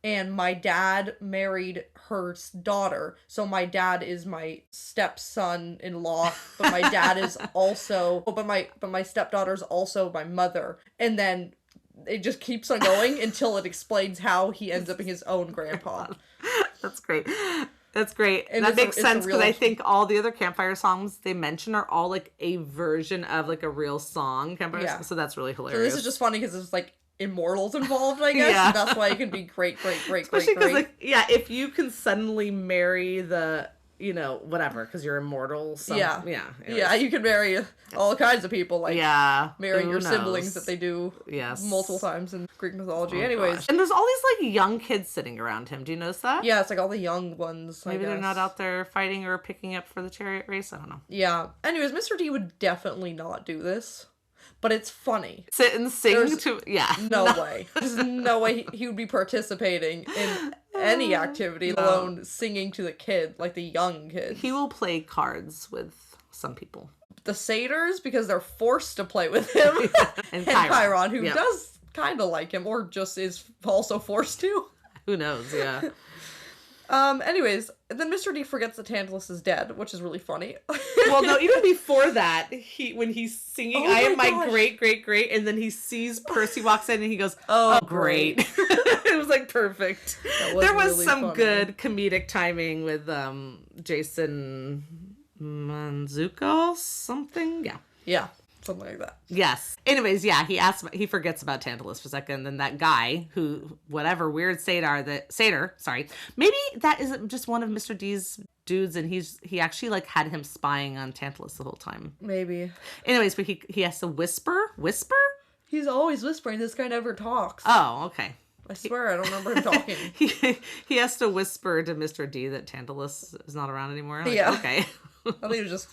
and my dad married her daughter, so my dad is my stepson-in-law, but my dad is also, but my stepdaughter's also my mother. And then it just keeps on going until it explains how he ends up being his own grandpa. That's great. That's great. And that makes sense because I real... think all the other campfire songs they mention are all like a version of like a real song. Campfire so that's really hilarious. So this is just funny because there's like immortals involved, I guess. And that's why it can be great. Especially because, like, yeah, if you can suddenly marry the, you know, whatever, because you're immortal. Yeah, you can marry all kinds of people, like marrying your siblings that they do multiple times in Greek mythology. Anyways. Gosh. And there's all these, like, young kids sitting around him. Do you notice that? Yeah, it's like all the young ones, Maybe they're not out there fighting or picking up for the chariot race. I don't know. Yeah. Anyways, Mr. D would definitely not do this. But it's funny. Sit and sing No way. There's no way he would be participating in any activity, let alone singing to the kid, like the young kids. He will play cards with some people. The satyrs, because they're forced to play with him. and Chiron, who does kind of like him, or just is also forced to. Who knows, yeah. Anyways, then Mr. D forgets that Tantalus is dead, which is really funny. Well, no, even before that, when he's singing, I am my great, and then he sees Percy walks in and he goes, oh great. It was like perfect. There was really some good comedic timing with Jason Manzuko something. Yeah. Something like that. Yes. Anyways, he forgets about Tantalus for a second, and then that guy who, whatever weird satyr, maybe that isn't just one of Mr. D's dudes, and he actually like had him spying on Tantalus the whole time. Maybe. Anyways, but he has to whisper? He's always whispering. This guy never talks. Oh, okay. I swear I don't remember him talking. He has to whisper to Mr. D that Tantalus is not around anymore. Like, yeah. Okay. I think it was just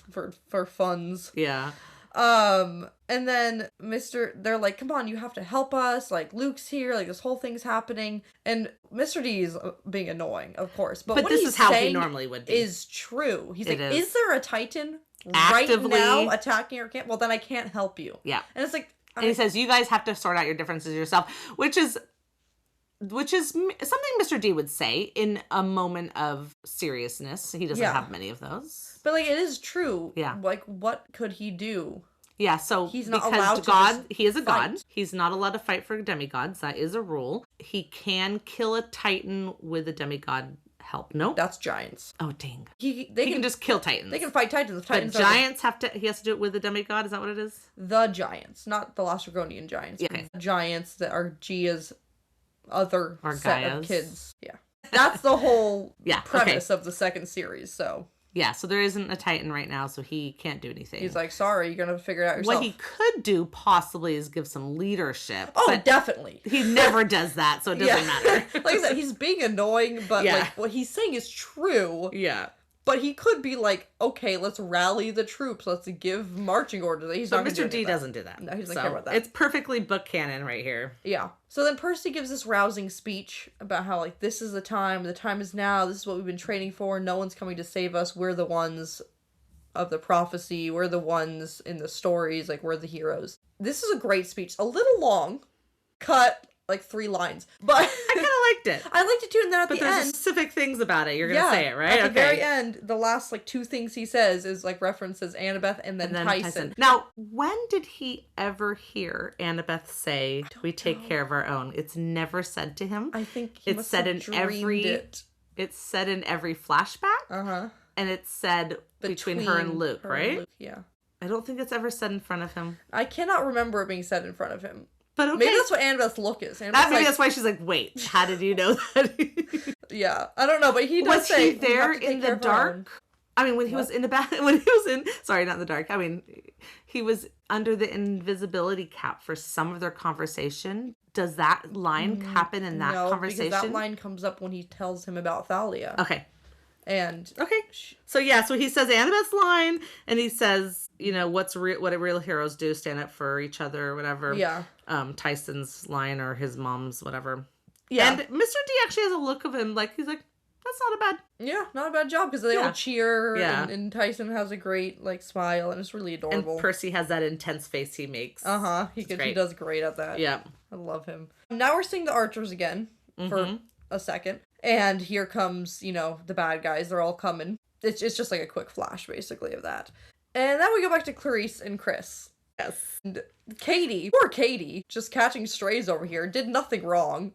for funds. Yeah. And then they're like, come on, you have to help us. Like, Luke's here. Like, this whole thing's happening. And Mr. D is being annoying, of course. But what this is how he normally would be. Is true. He's like, is there a Titan actively right now attacking your camp? Well, then I can't help you. Yeah. And it's like... And he says, you guys have to sort out your differences yourself, which is something Mr. D would say in a moment of seriousness. He doesn't have many of those. But, like, it is true. Yeah. Like, what could he do? Yeah, so he's not allowed to he is a god. He's not allowed to fight for demigods. That is a rule. He can kill a Titan with a demigod help. No? That's giants. Oh, dang. They can just kill Titans. They can fight Titans. But giants he has to do it with a demigod. Is that what it is? The giants, not the Lastragonian giants. Yeah. Okay. The giants that are Gia's other set of kids. Yeah. That's the whole premise of the second series, so... Yeah, so there isn't a Titan right now, so he can't do anything. He's like, sorry, you're going to figure it out yourself. What he could do, possibly, is give some leadership. Oh, but definitely. He never does that, so it doesn't matter. Like I said, he's being annoying, but like what he's saying is true. Yeah. But he could be like, okay, let's rally the troops. Let's give marching orders. He's not Mr. D doesn't do that. No, he doesn't care about that. It's perfectly book canon right here. Yeah. So then Percy gives this rousing speech about how, like, this is the time is now, this is what we've been training for, no one's coming to save us, we're the ones of the prophecy, we're the ones in the stories, like, we're the heroes. This is a great speech. A little long, cut, like, 3 lines. But I kind of liked it. I liked it too, and then at the end... But there's specific things about it. You're going to say it, right? At the very end, the last, like, 2 things he says is, like, references Annabeth and then Tyson. Now, when did he ever hear Annabeth say, we take care of our own? It's never said to him. I think he must have dreamed it. It's said in every flashback. Uh-huh. And it's said between her and Luke, right? Luke, yeah. I don't think it's ever said in front of him. I cannot remember it being said in front of him. But okay. Maybe that's what Annabeth's look is. Maybe that's why she's like, wait, how did you know that? Yeah, I don't know, but he does say... Was he there in the dark? I mean, when he was in sorry, not in the dark. I mean, he was under the invisibility cap for some of their conversation. Does that line happen in that conversation? Because that line comes up when he tells him about Thalia. Okay. And... Okay. So he says Annabeth's line, and he says, you know, what real heroes do, stand up for each other or whatever. Yeah. Tyson's line or his mom's, whatever. Yeah. And Mr. D actually has a look of him, like, he's like, that's not a bad... Yeah, not a bad job, because they all cheer, and Tyson has a great, like, smile, and it's really adorable. And Percy has that intense face he makes. Uh-huh. He does great at that. Yeah. I love him. Now we're seeing the archers again, for a second. And here comes, the bad guys. They're all coming. It's just like a quick flash, basically, of that. And then we go back to Clarice and Chris. Yes. And Katie, poor Katie, just catching strays over here, did nothing wrong.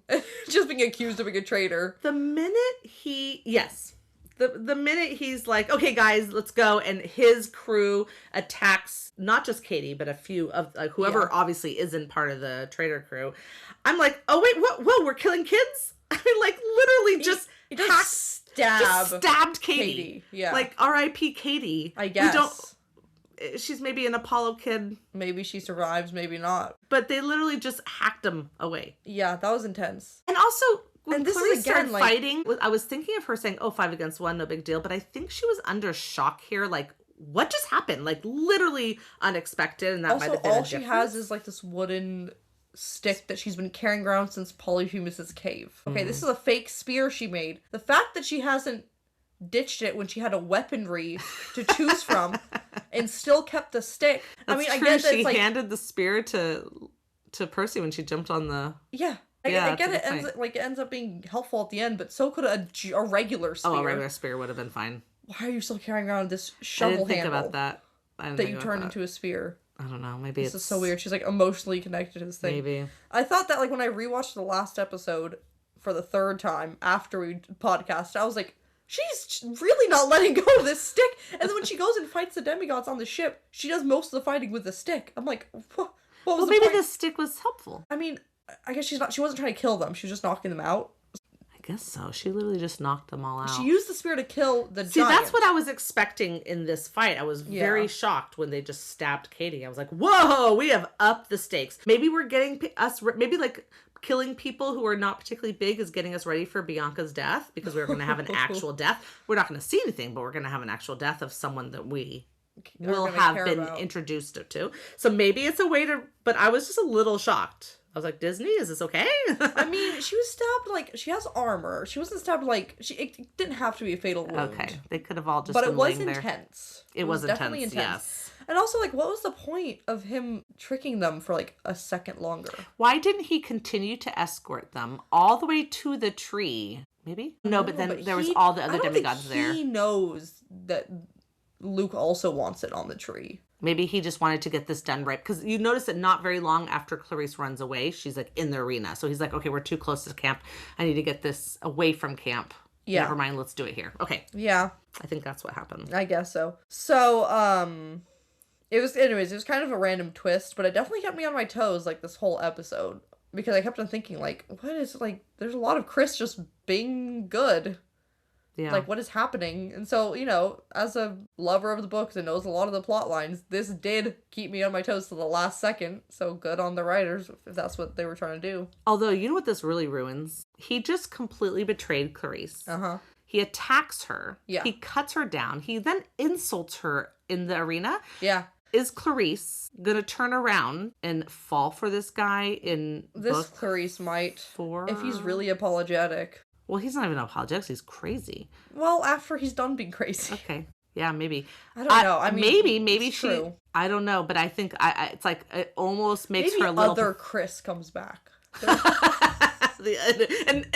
Just being accused of being a traitor. The minute the minute he's like, okay, guys, let's go, and his crew attacks not just Katie, but a few of whoever obviously isn't part of the traitor crew, I'm like, oh, wait, what? Whoa, we're killing kids? I mean, like, literally just stabbed Katie. Yeah. Like, R.I.P. Katie. I guess. She's maybe an Apollo kid. Maybe she survives, maybe not. But they literally just hacked him away. Yeah, that was intense. And also, when this Clarice is again, started fighting, I was thinking of her saying, 5 against 1, no big deal. But I think she was under shock here. Like, what just happened? Like, literally unexpected. And that might have been all she has is like this wooden stick that she's been carrying around since Polyphemus' cave. Okay, this is a fake spear she made. The fact that she hasn't ditched it when she had a weaponry to choose from and still kept the stick. That's I true. get that she it's like, handed the spear to Percy when she jumped on the... Yeah. I get it ends up being helpful at the end, but so could a regular spear. Oh, a regular spear would have been fine. Why are you still carrying around this shovel handle? I didn't think about that. That you turned into a spear. I don't know. Maybe this is so weird. She's like emotionally connected to this thing. Maybe. I thought that like when I rewatched the last episode for the third time after we podcast, I was like, she's really not letting go of this stick. And then when she goes and fights the demigods on the ship, she does most of the fighting with the stick. I'm like, what was the maybe point? the stick was helpful. I mean, I guess she wasn't trying to kill them. She was just knocking them out. I guess so. She literally just knocked them all out. She used the spear to kill the giant. See, that's what I was expecting in this fight. I was very shocked when they just stabbed Katie. I was like, whoa, we have upped the stakes. Maybe we're getting maybe like killing people who are not particularly big is getting us ready for Bianca's death, because we're going to have an actual death. We're not going to see anything, but we're going to have an actual death of someone that we will have been introduced to. So maybe it's a way to, but I was just a little shocked. I was like, Disney, is this okay? I mean, she was stabbed, like, she has armor. She wasn't stabbed, like, it didn't have to be a fatal wound. Okay, they could have all just but been it was laying intense. There. It was definitely intense. Yes. And also, like, what was the point of him tricking them for, like, a second longer? Why didn't he continue to escort them all the way to the tree? Maybe? No, but then there was all the other demigods there. He knows that Luke also wants it on the tree. Maybe he just wanted to get this done right. Because you notice that not very long after Clarice runs away, she's like in the arena. So he's like, okay, we're too close to camp. I need to get this away from camp. Yeah. Never mind, let's do it here. Okay. Yeah. I think that's what happened. I guess so. So, it was kind of a random twist, but it definitely kept me on my toes, like, this whole episode. Because I kept on thinking, like, what is, like, there's a lot of Chris just being good. Yeah. Like, what is happening? And so, as a lover of the books and knows a lot of the plot lines, this did keep me on my toes to the last second. So good on the writers, if that's what they were trying to do. Although, you know what this really ruins? He just completely betrayed Clarice. Uh-huh. He attacks her. Yeah. He cuts her down. He then insults her in the arena. Yeah. Is Clarice gonna turn around and fall for this guy in this Clarice might 4? If he's really apologetic. Well, he's not even apologetic. He's crazy. Well, after he's done being crazy. Okay. Yeah, maybe. I don't know. I mean, maybe she. True. I don't know, but I think it's like it almost makes maybe her a little. Other Chris comes back. And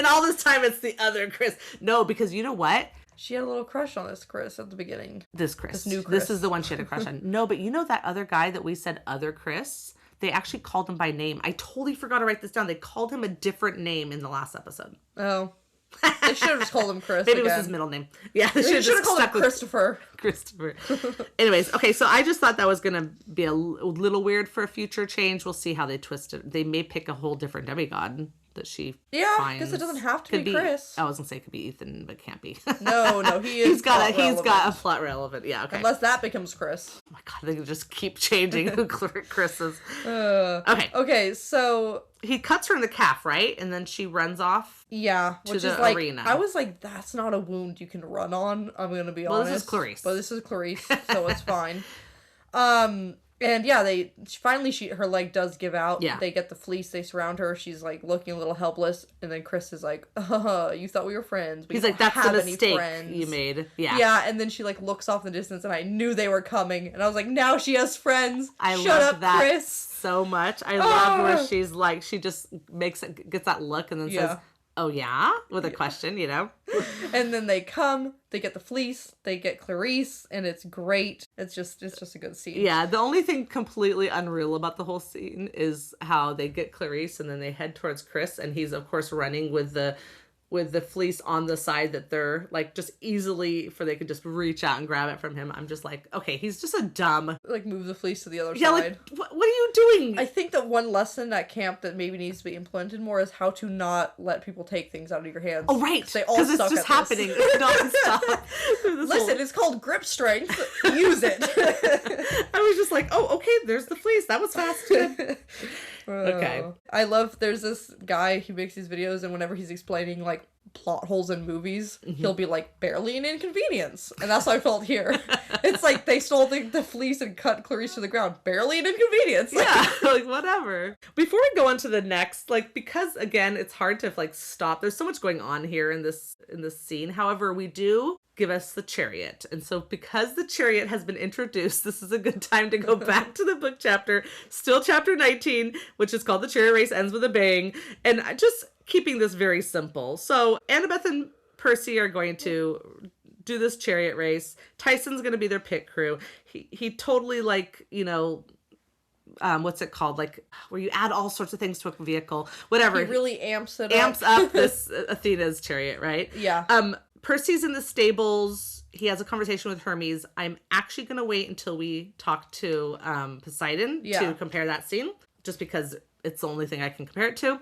all this time it's the other Chris. No, because you know what? She had a little crush on this Chris at the beginning. This new Chris. This is the one she had a crush on. No, but you know that other guy that we said other Chris? They actually called him by name. I totally forgot to write this down. They called him a different name in the last episode. Oh. They should have just called him Chris. Maybe it was his middle name. Yeah, they should have called him Christopher. Anyways, okay, so I just thought that was going to be a little weird for a future change. We'll see how they twist it. They may pick a whole different demigod that she finds. Because it doesn't have to be Chris. I was going to say it could be Ethan, but can't be. No, he is. He's got a plot relevant. Yeah, okay. Unless that becomes Chris. Oh my god, they can just keep changing who Chris is. Okay, so he cuts her in the calf, right? And then she runs off. Yeah, which is like arena. I was like, that's not a wound you can run on. I'm gonna be honest. This is Clarice. But this is Clarice, so it's fine. And yeah, her leg does give out. Yeah. They get the fleece, they surround her. She's like looking a little helpless, and then Chris is like, you thought we were friends, but he's like, that's the mistake you made. Yeah. Yeah, and then she like looks off in the distance, and I knew they were coming, and I was like, now she has friends. Shut up, that Chris. so much. I love where she's like, she just gets that look and then says, Oh, yeah? With a question, you know? And then they come, they get the fleece, they get Clarice, and it's great. It's just a good scene. Yeah, the only thing completely unreal about the whole scene is how they get Clarice and then they head towards Chris, and he's of course running with the fleece on the side that they're like just easily for they could just reach out and grab it from him. I'm just like, okay, he's just a dumb. Like move the fleece to the other Yeah, side. like what are you doing? I think that one lesson at camp that maybe needs to be implemented more is how to not let people take things out of your hands. Oh, right. They all Because suck it's just at happening nonstop. Listen, it's called grip strength. Use it. I was just like, oh, okay, there's the fleece. That was fast. Good. Okay. I love, there's this guy, he makes these videos, and whenever he's explaining, like, plot holes in movies, he'll be like, barely an inconvenience. And that's how I felt here. It's like, they stole the fleece and cut Clarice to the ground. Barely an inconvenience. Yeah, like, whatever. Before we go on to the next, like, because, again, it's hard to, like, stop. There's so much going on here in this scene. However, we do give us the chariot. And so because the chariot has been introduced, this is a good time to go back to the book chapter, still chapter 19, which is called The Chariot Race Ends with a Bang. And just keeping this very simple. So Annabeth and Percy are going to do this chariot race. Tyson's going to be their pit crew. He totally, like, you know, what's it called? Like, where you add all sorts of things to a vehicle, whatever. He really amps up this Athena's chariot, right? Yeah. Percy's in the stables. He has a conversation with Hermes. I'm actually going to wait until we talk to Poseidon to compare that scene, just because it's the only thing I can compare it to.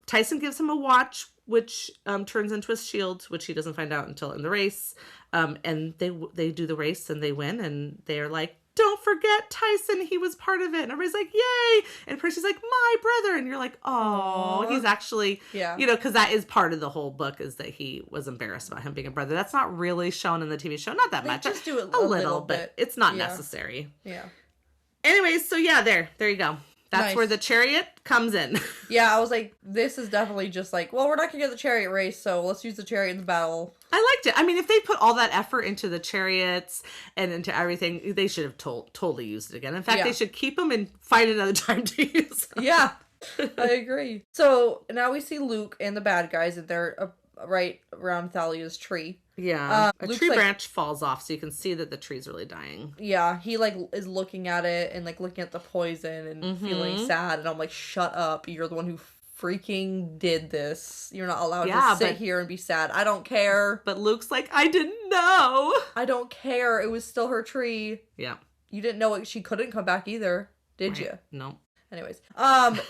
Tyson gives him a watch, which turns into a shield, which he doesn't find out until in the race. And they do the race and they win, and they're like, don't forget Tyson, he was part of it. And everybody's like, yay! And Percy's like, my brother. And you're like, oh, he's actually, you know, because that is part of the whole book, is that he was embarrassed about him being a brother. That's not really shown in the TV show. Not that much. Just do it a little bit. It's not necessary. Yeah. Anyways, so yeah, there you go. That's where the chariot comes in. Yeah, I was like, this is definitely just like, well, we're not gonna get the chariot race, so let's use the chariot in the battle. I liked it. I mean, if they put all that effort into the chariots and into everything, they should have totally used it again. In fact, they should keep them and find another time to use them. Yeah, I agree. So now we see Luke and the bad guys, and they're right around Thalia's tree. Yeah, a tree branch falls off, so you can see that the tree's really dying. Yeah, he like is looking at it and like looking at the poison and feeling sad, and I'm like, shut up, you're the one who freaking did this. You're not allowed to sit here and be sad. I don't care. But Luke's like, I didn't know. I don't care. It was still her tree. Yeah. You didn't know she couldn't come back either, did you? No. Anyways,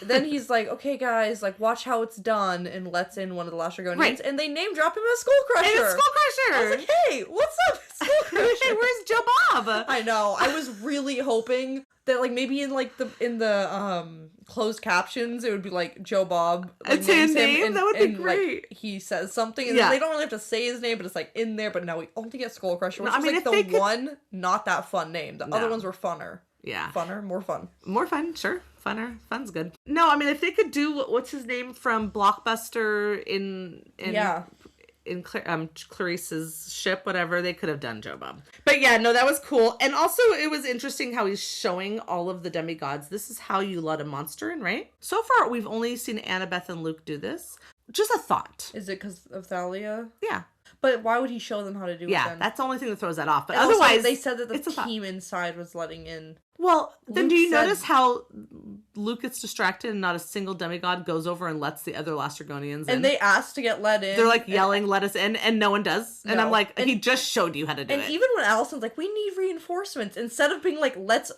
then he's like, okay, guys, like, watch how it's done, and lets in one of the Lastragonians, and they name drop him as Skullcrusher. And it's Skullcrusher! I was like, hey, what's up, Skullcrusher? Hey, where's Joe Bob? I know, I was really hoping that, like, maybe in the closed captions, it would be, like, Joe Bob. Like, it's his name? And, that would be great. Like, he says something, and they don't really have to say his name, but it's, like, in there, but now we only get Skullcrusher, which is, like, the one not that fun name. The other ones were funner. Yeah. Funner, more fun. More fun, sure. Funner. Fun's good. No, I mean, if they could do, what's his name from Blockbuster in Clarice's ship, whatever, they could have done Joe Bob. But yeah, no, that was cool. And also, it was interesting how he's showing all of the demigods. This is how you let a monster in, right? So far, we've only seen Annabeth and Luke do this. Just a thought. Is it because of Thalia? Yeah. But why would he show them how to do it then? Yeah, that's the only thing that throws that off. But and otherwise, also, they said that the team inside was letting in. Well, then do you notice how Luke gets distracted and not a single demigod goes over and lets the other Lastragonians in? And they asked to get let in. They're like yelling, let us in, and no one does. And I'm like, he just showed you how to do it. And even when Allison's like, we need reinforcements, instead of being like, let's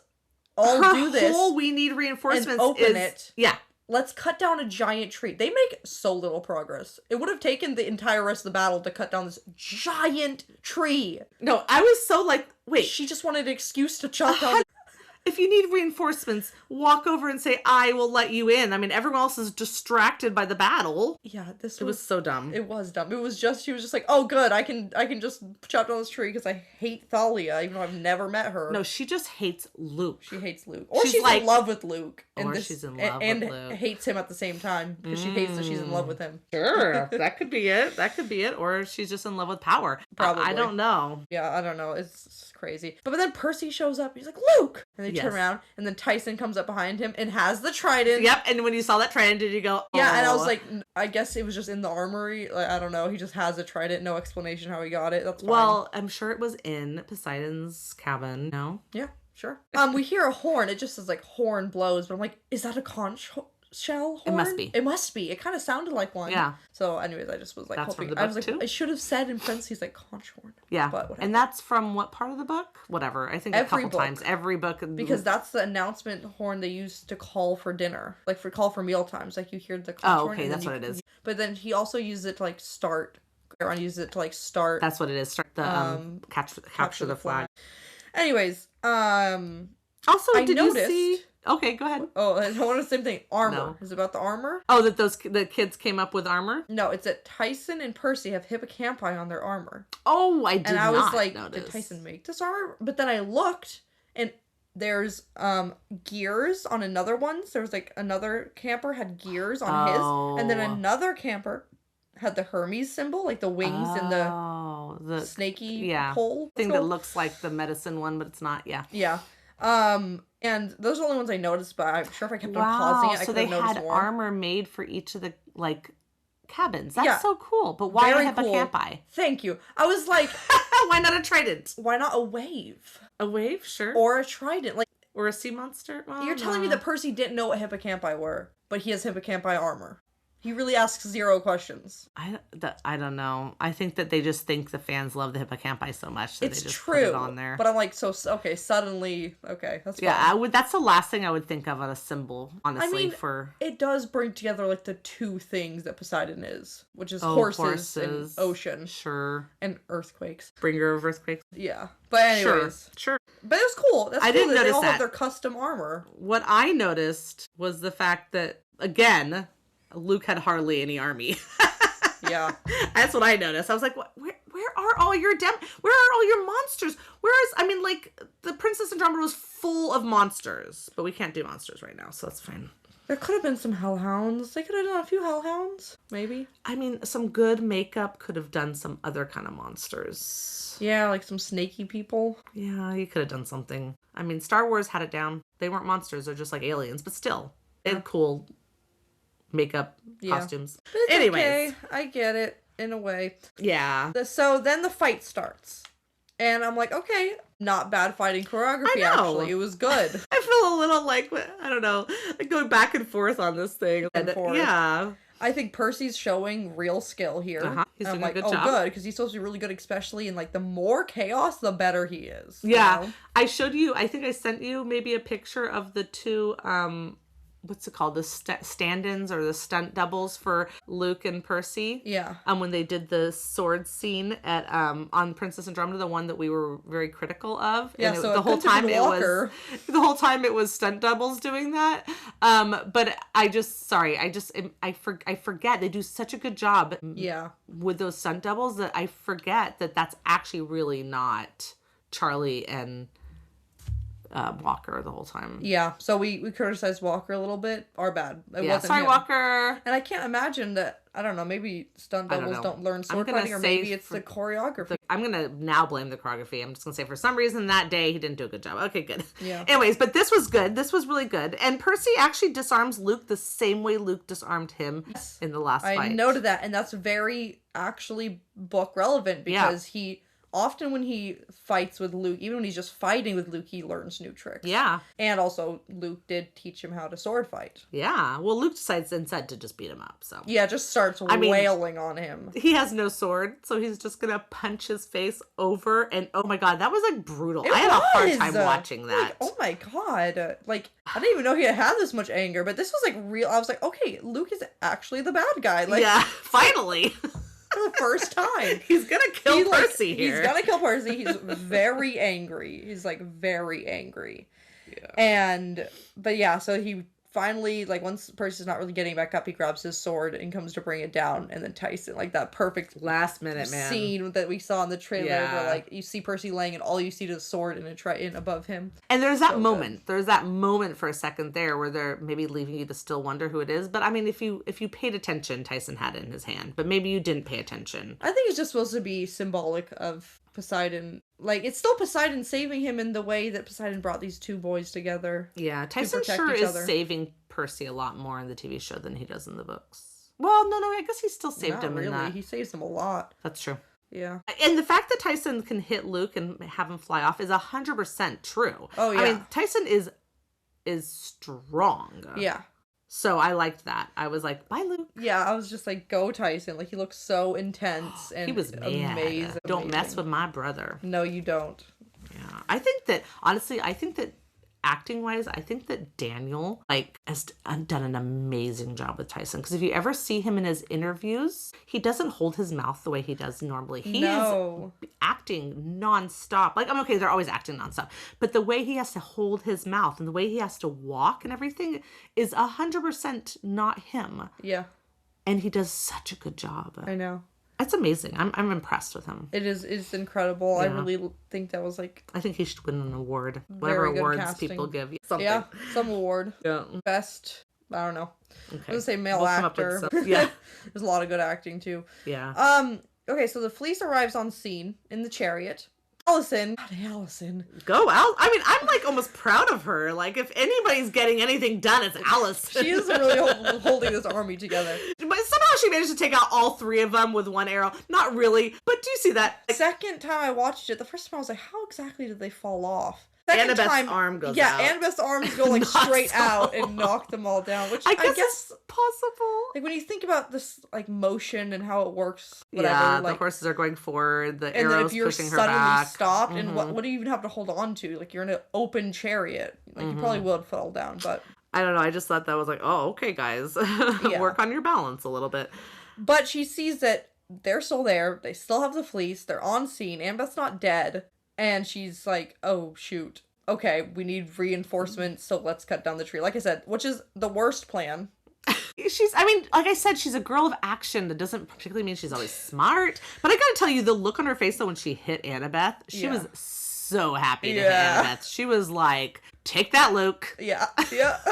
all do this. Her whole we need reinforcements and open it. Yeah. Let's cut down a giant tree. They make so little progress. It would have taken the entire rest of the battle to cut down this giant tree. No, I was so like, wait. She just wanted an excuse to chop down If you need reinforcements, walk over and say, I will let you in. I mean, everyone else is distracted by the battle. Yeah, it was so dumb. It was dumb. She was just like, oh good, I can just chop down this tree because I hate Thalia, even though I've never met her. No, she just hates Luke. She hates Luke. Or she's like, in love with Luke. She's in love with Luke. And hates him at the same time because she hates that she's in love with him. Sure, that could be it. Or she's just in love with power. Probably. I don't know. Yeah, I don't know. It's crazy. But then Percy shows up. He's like, Luke! And they you turn around, and then Tyson comes up behind him and has the trident. Yep, and when you saw that trident, did you go, oh. Yeah, and I was like, I guess it was just in the armory. Like, I don't know. He just has a trident. No explanation how he got it. That's fine. Well, I'm sure it was in Poseidon's cabin. No? Yeah, sure. We hear a horn. It just says, like, horn blows. But I'm like, is that a conch shell horn? It must be. It must be. It kind of sounded like one. Yeah. So, anyways, I just was like, that's hoping. From the book I was like, too? I should have said in parentheses, like, conch horn. Yeah. But whatever. And that's from what part of the book? Whatever. I think Every a couple book. times. Every book. Because that's the announcement horn they used to call for dinner. Like, call for meal times. Like, you hear the conch horn. Oh, okay. That's what it is. But then he also used it to, like, start. Everyone uses it to, like, start. That's what it is. Start the, capture the flag. Anyways, Also, I did noticed, you see... Okay, go ahead. Oh, I wanted the same thing. Armor. No. Is it about the armor? Oh, that the kids came up with armor? No, it's that Tyson and Percy have hippocampi on their armor. Oh, I did And I was like, notice. did Tyson make this armor? But then I looked, and there's gears on another one. So there was like another camper had gears on his, and then another camper had the Hermes symbol, like the wings and the snaky pole thing that looks like the medicine one, but it's not. Yeah. Yeah. And those are the only ones I noticed, but I'm sure if I kept on pausing it, I could have noticed more. So they had armor made for each of the, like, cabins. That's so cool. But why a hippocampi? Cool. Thank you. I was like... Why not a trident? Why not a wave? A wave? Sure. Or a trident. Like, or a sea monster? Well, you're telling me that Percy didn't know what hippocampi were, but he has hippocampi armor. He really asks 0 questions. I don't know. I think that they just think the fans love the hippocampi so much that it's they just true, put it on there. But I'm like, suddenly, okay, that's fine. Yeah, that's the last thing I would think of on a symbol, honestly. It does bring together, like, the 2 things that Poseidon is, which is horses and ocean. Sure. And earthquakes. Bringer of earthquakes. Yeah. But anyways. Sure. But it was cool. That's cool didn't that notice they all that. have their custom armor. What I noticed was the fact that, again... Luke had hardly any army. Yeah. That's what I noticed. I was like, where are all your where are all your monsters? The Princess Andromeda was full of monsters, but we can't do monsters right now, so that's fine. There could have been some hellhounds. They could have done a few hellhounds, maybe. I mean, some good makeup could have done some other kind of monsters. Yeah, like some snaky people. Yeah, you could have done something. I mean, Star Wars had it down. They weren't monsters, they're just like aliens, but still, they had cool makeup, costumes. But it's anyways. Okay. I get it, in a way. Yeah. So then the fight starts. And I'm like, okay, not bad fighting choreography, actually. It was good. I feel a little like, I don't know, like going back and forth on this thing. Yeah. I think Percy's showing real skill here. He's doing like, a good job. Good, because he's supposed to be really good, especially in, like, the more chaos, the better he is. Yeah. You know? I showed you, I think I sent you maybe a picture of the 2, what's it called? The stand-ins or the stunt doubles for Luke and Percy. Yeah. When they did the sword scene at on Princess Andromeda, the one that we were very critical of. Yeah. And So the whole time it was stunt doubles doing that. But I forget they do such a good job. Yeah. With those stunt doubles that I forget that that's actually really not Charlie and Walker the whole time. Yeah, so we criticized Walker a little bit. Our bad. It wasn't sorry, him. Walker. And I can't imagine that, I don't know, maybe stunt doubles don't learn sword fighting, or maybe it's the choreography. I'm going to now blame the choreography. I'm just going to say for some reason that day he didn't do a good job. Okay, good. Yeah. Anyways, but this was good. This was really good. And Percy actually disarms Luke the same way Luke disarmed him in the last fight. I noted that, and that's very actually book relevant, because he... Often when he fights with Luke, even when he's just fighting with Luke, he learns new tricks. Yeah. And also, Luke did teach him how to sword fight. Yeah. Well, Luke decides instead to just beat him up, so. Yeah, just starts wailing on him. He has no sword, so he's just gonna punch his face over, and oh my god, that was, like, brutal. I had a hard time watching that. Like, oh my god. Like, I didn't even know he had this much anger, but this was, like, real. I was like, okay, Luke is actually the bad guy. Like, yeah, finally. For the first time. He's gonna kill Percy here. He's gonna kill Percy. He's very angry. He's, like, very angry. Yeah. But yeah, so he finally, like, once Percy's not really getting back up, he grabs his sword and comes to bring it down, and then Tyson, like, that perfect last minute scene that we saw in the trailer where, like, you see Percy laying and all you see is a sword and a trident above him. And there's that moment. There's that moment for a second there where they're maybe leaving you to still wonder who it is. But I mean, if you paid attention, Tyson had it in his hand. But maybe you didn't pay attention. I think it's just supposed to be symbolic of Poseidon, like, it's still Poseidon saving him in the way that Poseidon brought these two boys together. Yeah, Tyson protect sure each is other. saving Percy a lot more in the TV show than he does in the books. Well, no, I guess he still saved Not him really. in that. He saves him a lot. That's true. Yeah. And the fact that Tyson can hit Luke and have him fly off is 100% true. Oh, yeah. I mean, Tyson is strong. Yeah. So I liked that. I was like, bye, Luke. Yeah, I was just like, go Tyson. Like, he looks so intense and He was mad. amazing. Don't mess with my brother. No, you don't. Yeah. I think that, honestly, acting wise, I think that Daniel has done an amazing job with Tyson. Because if you ever see him in his interviews, he doesn't hold his mouth the way he does normally. He is acting nonstop. Like, I'm okay, they're always acting nonstop. But the way he has to hold his mouth and the way he has to walk and everything is 100% not him. Yeah. And he does such a good job. I know. It's amazing. I'm impressed with him. It's incredible. Yeah. I really think that was like... I think he should win an award. Whatever awards casting. people give you. Something. Yeah, some award. Yeah. Best, I don't know. Okay. I was gonna say male We'll come up with actor. some- yeah. There's a lot of good acting too. Yeah. Okay, so the fleece arrives on scene in the chariot. Allison. God, Allison. Go out. I mean, I'm like almost proud of her. Like, if anybody's getting anything done, it's Alice. She is really holding this army together. But somehow she managed to take out all three of them with one arrow. Not really, but do you see that? Second time I watched it, the first time I was like, how exactly did they fall off? Annabeth's arm goes out. Yeah, Annabeth's arms go like Knocks straight them out all and knock them all down. Which I guess it's possible. Like when you think about this like motion and how it works, whatever. Yeah, like, the horses are going forward. The and then arrow's if you're pushing her suddenly back. stopped, and what do you even have to hold on to? Like you're in an open chariot. Like you probably would fall down, but I don't know. I just thought that was like, oh, okay, guys, work on your balance a little bit. But she sees that they're still there. They still have the fleece. They're on scene. Annabeth's not dead, and she's like, oh shoot. Okay, we need reinforcements, so let's cut down the tree. Like I said, which is the worst plan. I mean, like I said, she's a girl of action. That doesn't particularly mean she's always smart. But I gotta tell you, the look on her face, though, when she hit Annabeth, she was so happy to hit Annabeth. She was like, take that, Luke. Yeah.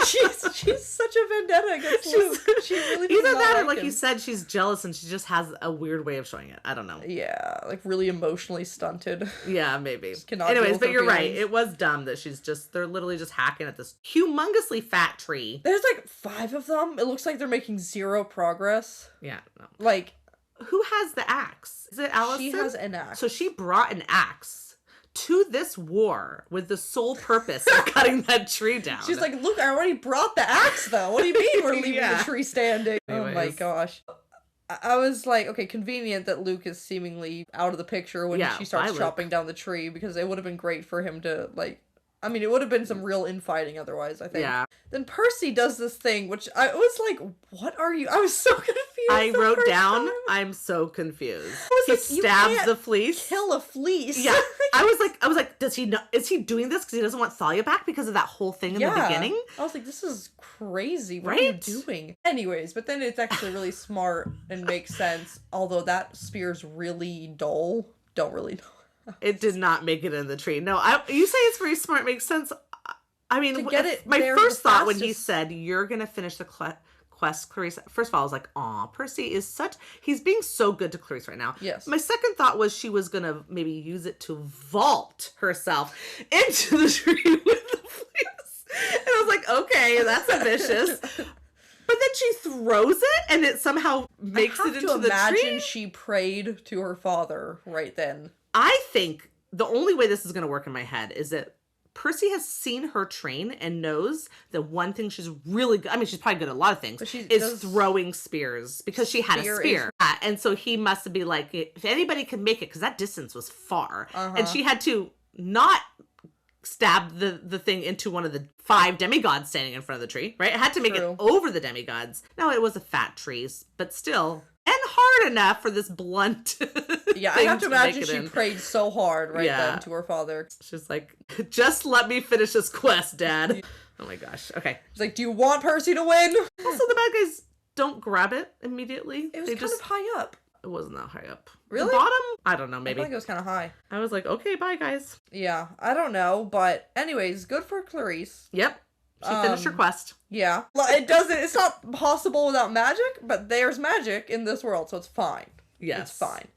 She's such a vendetta against Luke. She really does either not that or, like like him. you said, she's jealous and she just has a weird way of showing it. I don't know. Yeah, like really emotionally stunted. Yeah, maybe. Cannot deal Anyways, with but her you're right. feelings. It was dumb that they're literally just hacking at this humongously fat tree. There's like 5 of them. It looks like they're making 0 progress. Yeah, no. Like, Who has the axe? Is it Allison? she has an axe. So she brought an axe to this war with the sole purpose of cutting that tree down. She's like, look, I already brought the axe though. What do you mean we're leaving Yeah. the tree standing? Oh my Anyways. gosh. I was like, okay, convenient that Luke is seemingly out of the picture when she starts bye, chopping down the tree, because it would have been great for him to, like, I mean, it would have been some real infighting otherwise, I think. Yeah. Then Percy does this thing, which I was like, what are you? I was so confused. I the wrote first down, time. I'm so confused. was He like, you stabs can't the fleece. Kill a fleece. Yeah. I was like, does he know, is he doing this because he doesn't want Thalia back because of that whole thing in the beginning? I was like, this is crazy. What are you doing? Anyways, but then it's actually really smart and makes sense. Although that spear's really dull. Don't really know. It did not make it in the tree. No, you say it's very smart, makes sense. I mean, To get it my there first the thought when he fastest- said, you're going to finish the quest, Clarice. First of all, I was like, aw, Percy is he's being so good to Clarice right now. Yes. My second thought was she was going to maybe use it to vault herself into the tree with the fleece. And I was like, okay, that's ambitious. But then she throws it and it somehow makes it into the imagine tree. she prayed to her father right then. I think the only way this is going to work in my head is that Percy has seen her train and knows that one thing she's really good, I mean, she's probably good at a lot of things, But she is does- throwing spears because she had a Spear spear. Yeah, and so he must be like, if anybody can make it, because that distance was far, and she had to not stab the thing into one of the 5 demigods standing in front of the tree, right? It had to make True. it over the demigods. No, it was a fat tree, but still, and hard enough for this blunt. Yeah, I thing have to make imagine it she in. prayed so hard right Yeah. then to her father. She's like, just let me finish this quest, Dad. Oh my gosh. Okay. She's like, do you want Percy to win? Also, the bad guys don't grab it immediately. It was They kind of high up. It wasn't that high up. Really? The bottom? I don't know, I maybe. think it was kind of high. I was like, okay, bye, guys. Yeah, I don't know, but anyways, good for Clarice. Yep. She finished her quest. Yeah. It's not possible without magic, but there's magic in this world, so it's fine. Yes. It's fine.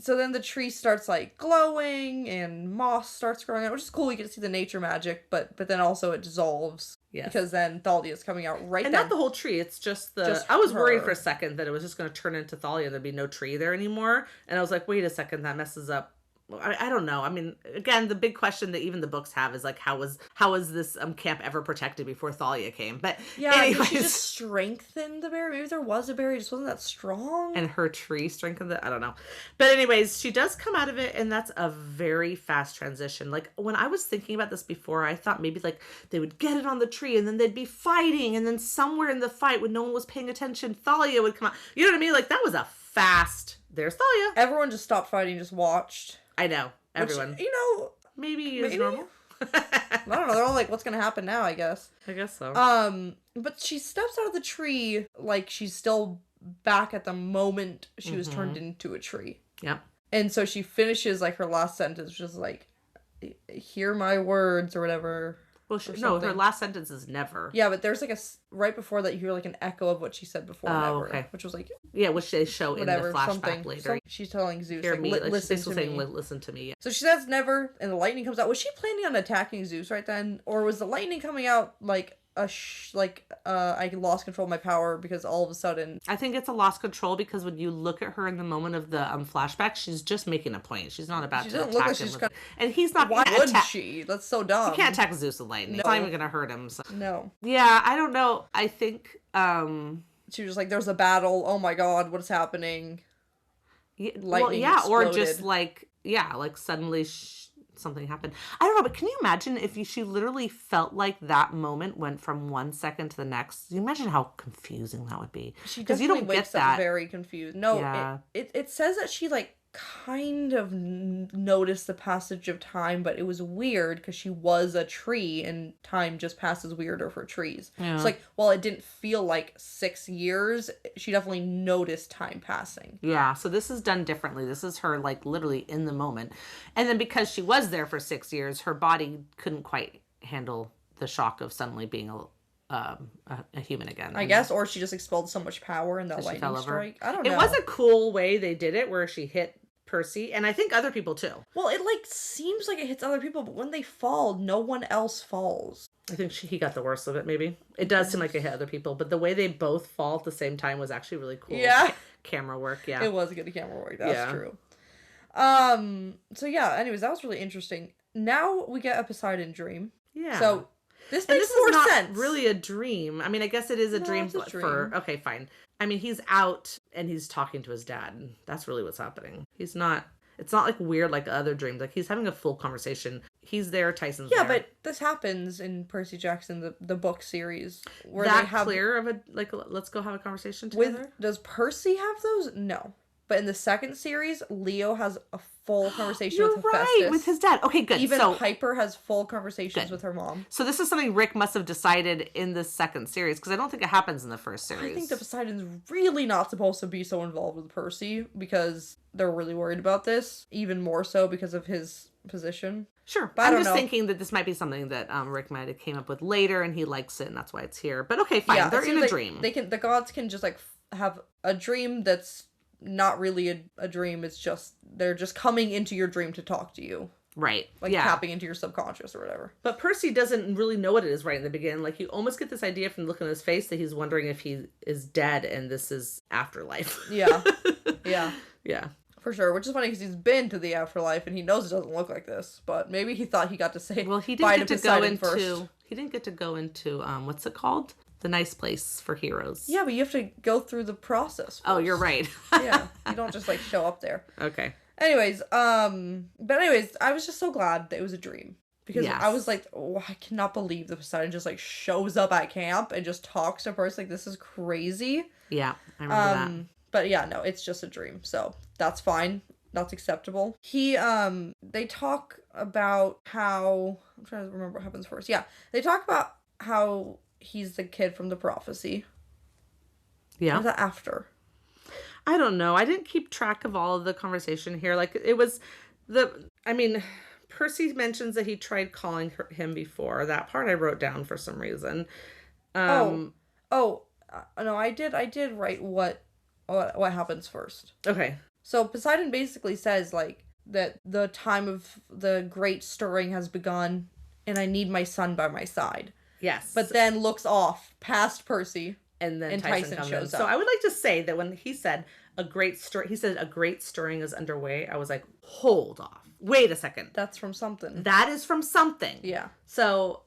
So then the tree starts like glowing and moss starts growing out, which is cool. You get to see the nature magic, but then also it dissolves. Yes. Because then Thalia is coming out right and then. not the whole tree. It's just the. Just I was worried her. for a second that it was just going to turn into Thalia and there'd be no tree there anymore. And I was like, wait a second, that messes up. I don't know. I mean, again, the big question that even the books have is like, how was this camp ever protected before Thalia came? But Yeah, anyways, she just strengthened the berry. Maybe there was a berry, it just wasn't that strong. And her tree strengthened it. I don't know. But anyways, she does come out of it, and that's a very fast transition. Like when I was thinking about this before, I thought maybe like they would get it on the tree, and then they'd be fighting, and then somewhere in the fight when no one was paying attention, Thalia would come out. You know what I mean? Like that was a fast. There's Thalia. Everyone just stopped fighting, just watched. I know. Everyone. Which, you know, maybe is normal. I don't know. They're all like, what's going to happen now, I guess. I guess so. But she steps out of the tree like she's still back at the moment she was turned into a tree. Yep. And so she finishes like her last sentence, which is like, hear my words or whatever. Well, no, her last sentence is never. Yeah, but there's like right before that you hear like an echo of what she said before never. Okay. Which was like... Yeah, which they show whatever, in the flashback later. She's telling Zeus, hear like, me. listen she's to saying, me. listen to me. Yeah. So she says never, and the lightning comes out. Was she planning on attacking Zeus right then? Or was the lightning coming out like I lost control of my power because all of a sudden... I think it's a lost control because when you look at her in the moment of the flashback, she's just making a point. She's not about to attack him. And he's not... Why would she? That's so dumb. You can't attack Zeus with lightning. No. It's not even going to hurt him. So. No. Yeah, I don't know. I think... She was just like, there's a battle. Oh my god, what's happening? Lightning exploded. Or just like... Yeah, like suddenly... something happened. I don't know, but can you imagine if she literally felt like that moment went from 1 second to the next? You imagine how confusing that would be. Because you don't wakes get that. Up very confused. No, yeah. It says that she like kind of noticed the passage of time, but it was weird because she was a tree and time just passes weirder for trees. Yeah. It's like, while it didn't feel like 6 years, she definitely noticed time passing. Yeah, so this is done differently. This is her like literally in the moment. And then because she was there for 6 years, her body couldn't quite handle the shock of suddenly being a human again. I guess, or she just expelled so much power in that lightning strike. I don't know. It was a cool way they did it where she hit Percy, and I think other people too. Well, it like seems like it hits other people, but when they fall, no one else falls. I think he got the worst of it, maybe. It does seem like it hit other people, but the way they both fall at the same time was actually really cool. Yeah. Camera work, yeah. It was good camera work, that's true. So yeah, anyways, that was really interesting. Now we get a Poseidon dream. Yeah. So this makes more sense. Really a dream. I mean, I guess it is a dream for... Okay, fine. I mean, he's out and he's talking to his dad. And that's really what's happening. He's not... It's not like weird like other dreams. Like he's having a full conversation. He's there. Tyson's there. Yeah, but this happens in Percy Jackson, the book series, where that they have clear of a like. Let's go have a conversation together. Does Percy have those? No. But in the second series, Leo has a full conversation with Hephaestus. With his dad. Okay, good. Even Piper has full conversations with her mom. So this is something Rick must have decided in the second series, because I don't think it happens in the first series. I think the Poseidon's really not supposed to be so involved with Percy, because they're really worried about this. Even more so because of his position. Sure. But I'm just thinking that this might be something that Rick might have came up with later, and he likes it, and that's why it's here. But okay, fine. Yeah, they're in a dream. The gods can just like have a dream that's not really a dream. It's just they're just coming into your dream to talk to you, right? Like tapping into your subconscious or whatever. But Percy doesn't really know what it is right in the beginning. Like you almost get this idea from the look on his face that he's wondering if he is dead and this is afterlife. Yeah. For sure, which is funny because he's been to the afterlife and he knows it doesn't look like this, but maybe he thought he got to say he didn't get to go into first. He didn't get to go into what's it called? The nice place for heroes. Yeah, but you have to go through the process first. Oh, you're right. Yeah, you don't just like show up there. Okay. Anyways, I was just so glad that it was a dream. Because I was like, oh, I cannot believe the Poseidon just like shows up at camp and just talks to a person. Like, this is crazy. Yeah, I remember that. But yeah, no, it's just a dream. So that's fine. That's acceptable. They talk about how, I'm trying to remember what happens first. Yeah, they talk about how he's the kid from the prophecy. Yeah. Or is that after? I don't know. I didn't keep track of all of the conversation here. Like, it was Percy mentions that he tried calling him before. That part I wrote down for some reason. No, I did write what happens first. Okay. So Poseidon basically says, like, that the time of the great stirring has begun, and I need my son by my side. Yes. But then looks off past Percy, and then and Tyson Tyson comes shows in. up. So I would like to say that when he said a great stirring is underway, I was like, hold off. Wait a second. That's from something. That is from something. Yeah. So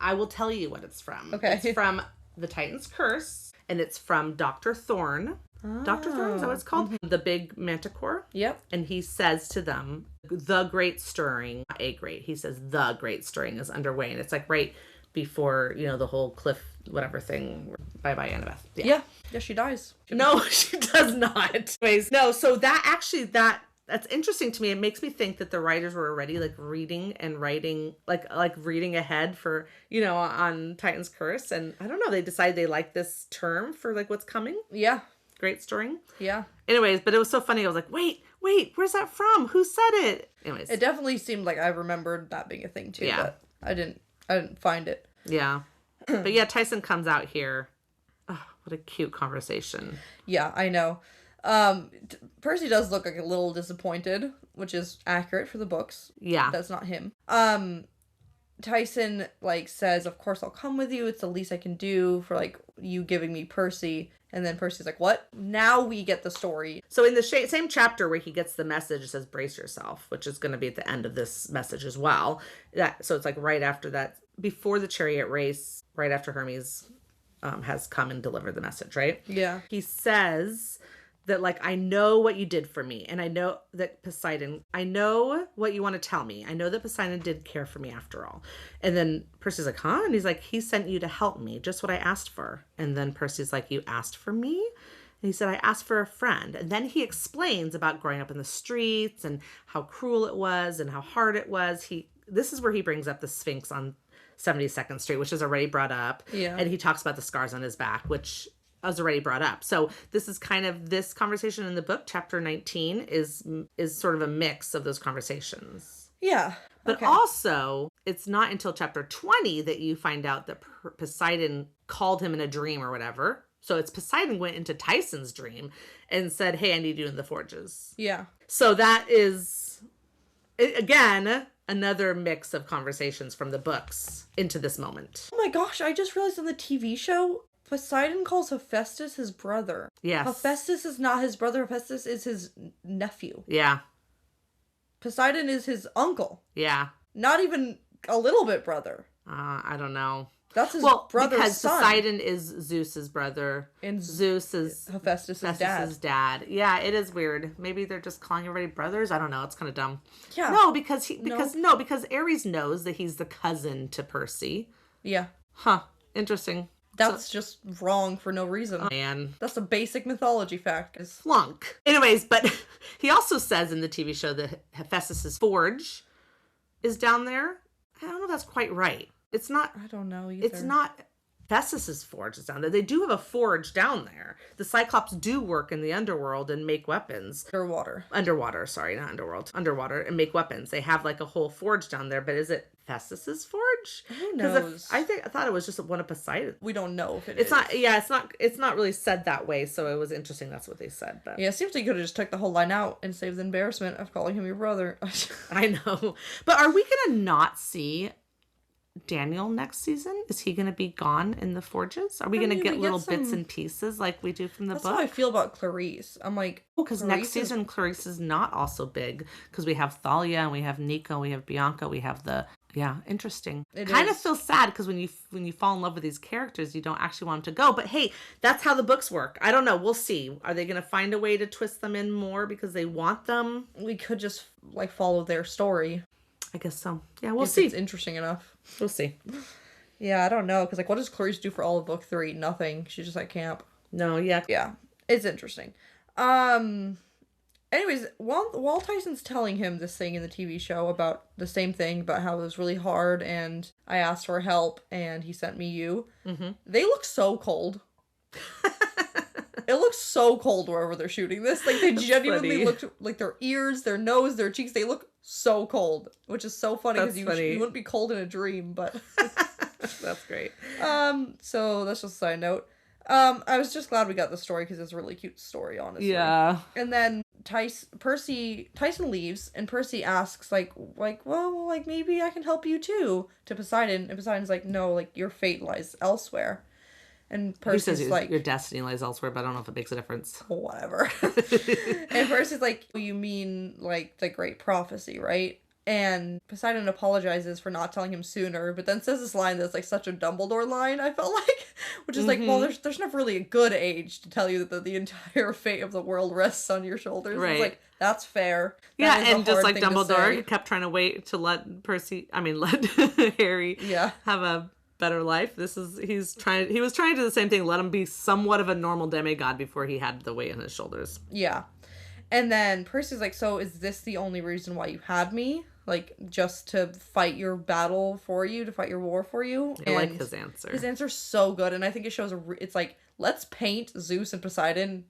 I will tell you what it's from. Okay. It's from The Titan's Curse, and it's from Dr. Thorne. Oh. Dr. Thorne, is that what it's called? Mm-hmm. The big manticore. Yep. And he says to them, the great stirring, not a great, he says the great stirring is underway. And it's like right before, the whole cliff, whatever thing. Bye-bye, Annabeth. Yeah. Yeah, she dies. No, she does not. Anyways, no, so that's interesting to me. It makes me think that the writers were already like reading and writing, like reading ahead for, on Titan's Curse. And I don't know, they decided they like this term for like what's coming. Yeah. Great stirring. Yeah. Anyways, but it was so funny. I was like, wait, where's that from? Who said it? Anyways. It definitely seemed like I remembered that being a thing too, but I didn't find it. Yeah. But yeah, Tyson comes out here. Oh, what a cute conversation. Yeah, I know. Percy does look like a little disappointed, which is accurate for the books. Yeah. That's not him. Tyson, like, says, of course I'll come with you. It's the least I can do for, like, you giving me Percy. And then Percy's like, what? Now we get the story. So in the same chapter where he gets the message, it says, brace yourself, which is going to be at the end of this message as well. So it's like right after that, before the chariot race, right after Hermes has come and delivered the message, right? Yeah. He says that, like, I know what you did for me. And I know that I know what you want to tell me. I know that Poseidon did care for me after all. And then Percy's like, huh? And he's like, he sent you to help me. Just what I asked for. And then Percy's like, you asked for me? And he said, I asked for a friend. And then he explains about growing up in the streets and how cruel it was and how hard it was. This is where he brings up the Sphinx on 72nd Street, which is already brought up. Yeah. And he talks about the scars on his back, which was already brought up. So this is kind of this conversation in the book. Chapter 19 is sort of a mix of those conversations. Yeah. But also, it's not until chapter 20 that you find out that Poseidon called him in a dream or whatever. So it's Poseidon went into Tyson's dream and said, hey, I need you in the forges. Yeah. So that is, again, another mix of conversations from the books into this moment. Oh my gosh, I just realized on the TV show, Poseidon calls Hephaestus his brother. Yes. Hephaestus is not his brother. Hephaestus is his nephew. Yeah. Poseidon is his uncle. Yeah. Not even a little bit brother. I don't know. That's his brother's because son. Poseidon is Zeus's brother. And Zeus is Hephaestus' dad. Yeah, it is weird. Maybe they're just calling everybody brothers. I don't know. It's kind of dumb. Yeah. No, because Ares knows that he's the cousin to Percy. Yeah. Huh. Interesting. That's just wrong for no reason. Oh, man. That's a basic mythology fact. Flunk. Anyways, but he also says in the TV show that Hephaestus' forge is down there. I don't know if that's quite right. It's not. I don't know either. It's not. Hephaestus' forge is down there. They do have a forge down there. The Cyclops do work in the underworld and make weapons. Underwater, sorry, not underworld. Underwater and make weapons. They have like a whole forge down there, but is it Hephaestus' forge? Who knows? I thought it was just one of Poseidon. We don't know if it's not. Yeah, it's not really said that way. So it was interesting. That's what they said. But yeah, it seems like you could have just took the whole line out and saved the embarrassment of calling him your brother. I know, but are we gonna not see Daniel next season? Is he going to be gone in the forges? Are we going to get little bits and pieces like we do from the book? That's how I feel about Clarice. I'm like, because next season Clarice is not also big because we have Thalia and we have Nico, we have Bianca, we have interesting. It kind of feels sad because when you fall in love with these characters, you don't actually want them to go. But hey, that's how the books work. I don't know. We'll see. Are they going to find a way to twist them in more because they want them? We could just like follow their story. I guess so. Yeah, we'll see. It's interesting enough. We'll see. Yeah, I don't know. Because, like, what does Clarice do for all of book 3? Nothing. She's just at camp. No, yeah. Yeah. It's interesting. Anyways, while Tyson's telling him this thing in the TV show about the same thing, about how it was really hard and I asked for help and he sent me you, they look so cold. It looks so cold wherever they're shooting this. Like, they genuinely look like their ears, their nose, their cheeks, they look so cold, which is so funny because you wouldn't be cold in a dream, but that's great. So that's just a side note. I was just glad we got the story because it's a really cute story, honestly. Yeah. And then Tyson leaves, and Percy asks, well, like, maybe I can help you too, to Poseidon. And Poseidon's like, no, like, your fate lies elsewhere. And Percy's he says like, your destiny lies elsewhere, but I don't know if it makes a difference. Whatever. And Percy's like, you mean, like, the great prophecy, right? And Poseidon apologizes for not telling him sooner, but then says this line that's, like, such a Dumbledore line, I felt like. Which is like, well, there's never really a good age to tell you that the entire fate of the world rests on your shoulders. Right. It's like, that's fair. That and just like Dumbledore kept trying to wait to let let Harry have a better life. He was trying to do the same thing, let him be somewhat of a normal demigod before he had the weight on his shoulders. Yeah. And then Percy's like, so is this the only reason why you had me? Like, just to fight your battle for you, to fight your war for you? I like his answer. His answer's so good, and I think it shows, it's like, let's paint Zeus and Poseidon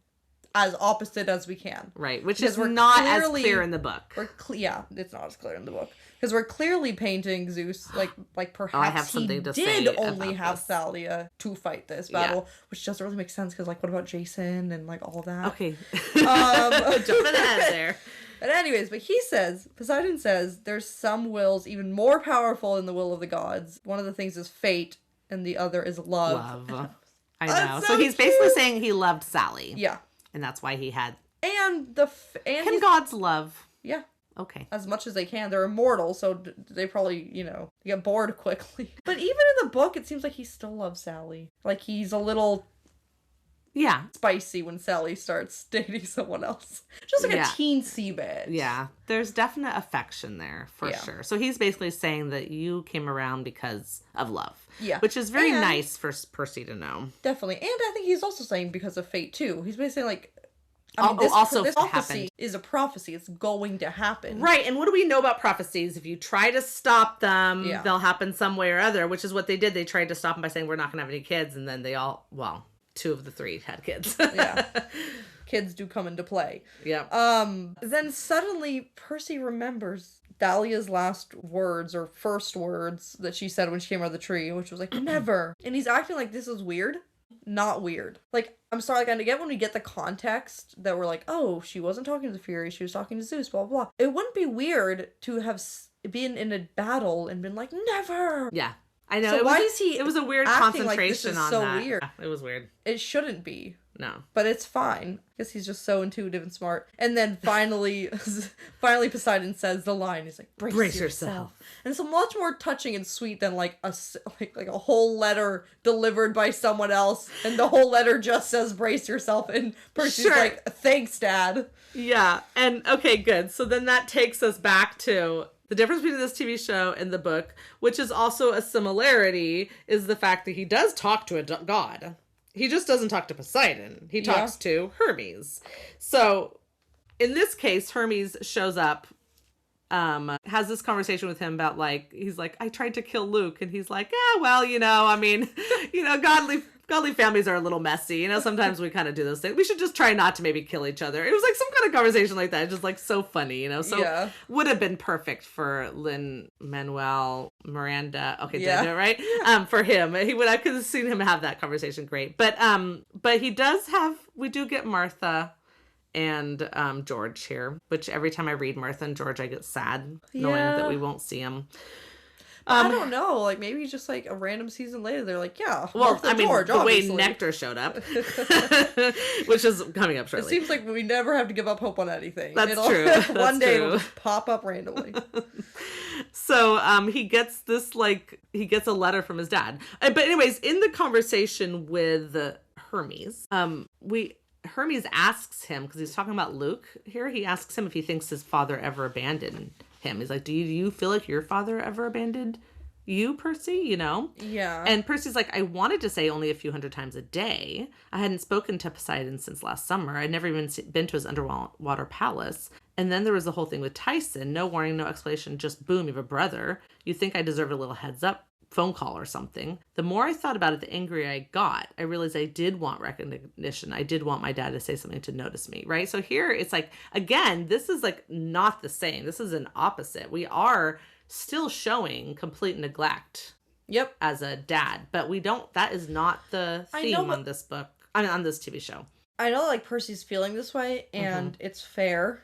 as opposite as we can. Right, which is not as clear in the book. It's not as clear in the book. Because we're clearly painting Zeus, like perhaps he did only have Thalia to fight this battle, which doesn't really make sense, because, like, what about Jason and, like, all that? Okay. Jumping ahead there. But anyways, Poseidon says, there's some wills even more powerful than the will of the gods. One of the things is fate, and the other is love. I know. So he's basically saying he loved Sally. Yeah. And that's why he had... Can gods love? Yeah. Okay. As much as they can. They're immortal, so they probably, get bored quickly. But even in the book, it seems like he still loves Sally. Like, he's a little... spicy when Sally starts dating someone else. Just like a teensy bit. Yeah. There's definite affection there, for sure. So he's basically saying that you came around because of love. Yeah. Which is very nice for Percy to know. Definitely. And I think he's also saying because of fate, too. He's basically like... this prophecy is a prophecy. It's going to happen. Right. And what do we know about prophecies? If you try to stop them, they'll happen some way or other, which is what they did. They tried to stop them by saying, we're not going to have any kids. And then they all, 2 of the 3 had kids. Kids do come into play. Yeah. Then suddenly Percy remembers Thalia's last words, or first words, that she said when she came out of the tree, which was like, never. And he's acting like this is weird. Not weird. Like, I'm sorry, like, I get when we get the context that we're like, oh, she wasn't talking to the Fury, she was talking to Zeus, blah, blah, blah. It wouldn't be weird to have been in a battle and been like, never. Yeah. I know. So it was a weird concentration like this is on so that. Weird. Yeah, it was weird. It shouldn't be. No. But it's fine. I guess he's just so intuitive and smart. And then finally Poseidon says the line. He's like, brace yourself. And it's much more touching and sweet than like a whole letter delivered by someone else. And the whole letter just says brace yourself. And Percy's like, thanks, Dad. Yeah. And okay, good. So then that takes us back to... the difference between this TV show and the book, which is also a similarity, is the fact that he does talk to a god. He just doesn't talk to Poseidon. He talks to Hermes. So, in this case, Hermes shows up, has this conversation with him about, like, he's like, I tried to kill Luke. And he's like, godly families are a little messy. Sometimes we kind of do those things. We should just try not to maybe kill each other. It was like some kind of conversation like that. Just like so funny, So would have been perfect for Lin-Manuel Miranda. Okay, did I do it right? Yeah. For him. I could have seen him have that conversation great. But we do get Martha and George here, which every time I read Martha and George, I get sad knowing that we won't see him. I don't know. Like, maybe just like a random season later, they're like, George, the way Nectar showed up, which is coming up shortly. It seems like we never have to give up hope on anything. That's true. One day it'll just pop up randomly. So he gets a letter from his dad. But anyways, in the conversation with Hermes, Hermes asks him, because he's talking about Luke here, he asks him if he thinks his father ever abandoned him. He's like, do you feel like your father ever abandoned you, Percy? Yeah. And Percy's like, I wanted to say only a few hundred times a day. I hadn't spoken to Poseidon since last summer. I'd never even been to his underwater palace. And then there was the whole thing with Tyson. No warning, no explanation, just boom, you have a brother. You think I deserve a little heads up phone call or something. The more I thought about it, the angrier I got. I realized I did want recognition. I did want my dad to say something to notice me, right? So here it's like, again, this is like not the same. This is an opposite. We are still showing complete neglect. Yep. As a dad, but that is not the theme on this book. On this TV show. I know like Percy's feeling this way, and it's fair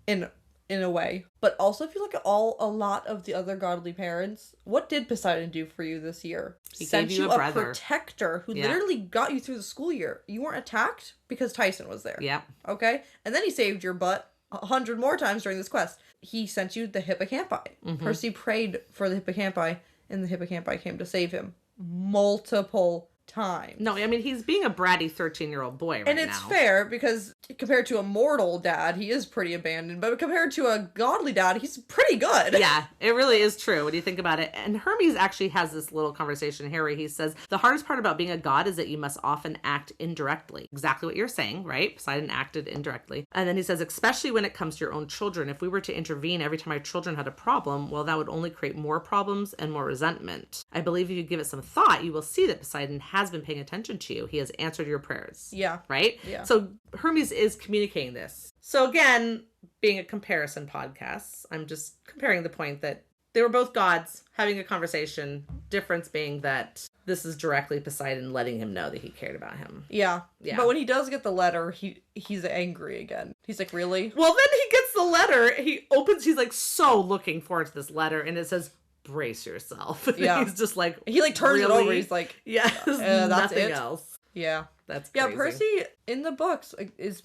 in a way. But also if you look at a lot of the other godly parents, what did Poseidon do for you this year? He Sent gave you you a a brother. protector who literally got you through the school year. You weren't attacked because Tyson was there. Yeah. Okay? And then he saved your butt 100 more times during this quest. He sent you the hippocampi. Percy prayed for the hippocampi, and the hippocampi came to save him multiple times. No, I mean, he's being a bratty 13-year-old boy right now. And it's fair, because compared to a mortal dad, he is pretty abandoned. But compared to a godly dad, he's pretty good. Yeah, it really is true when you think about it. And Hermes actually has this little conversation here where he says, the hardest part about being a god is that you must often act indirectly. Exactly what you're saying, right? Poseidon acted indirectly. And then he says, especially when it comes to your own children, if we were to intervene every time our children had a problem, well, that would only create more problems and more resentment. I believe if you give it some thought, you will see that Poseidon has been paying attention to you. He has answered your prayers. Yeah. Right? Yeah. So Hermes is communicating this. So again, being a comparison podcast, I'm just comparing the point that they were both gods having a conversation, difference being that this is directly Poseidon letting him know that he cared about him. Yeah. Yeah. But when he does get the letter, he's angry again. He's like, really? Well, then he gets the letter. He opens, he's like so looking forward to this letter, and it says, brace yourself. Yeah. He's just like, He like turns really? it over. He's like, yeah, that's nothing it? else. Yeah. That's Yeah, crazy. Percy in the books is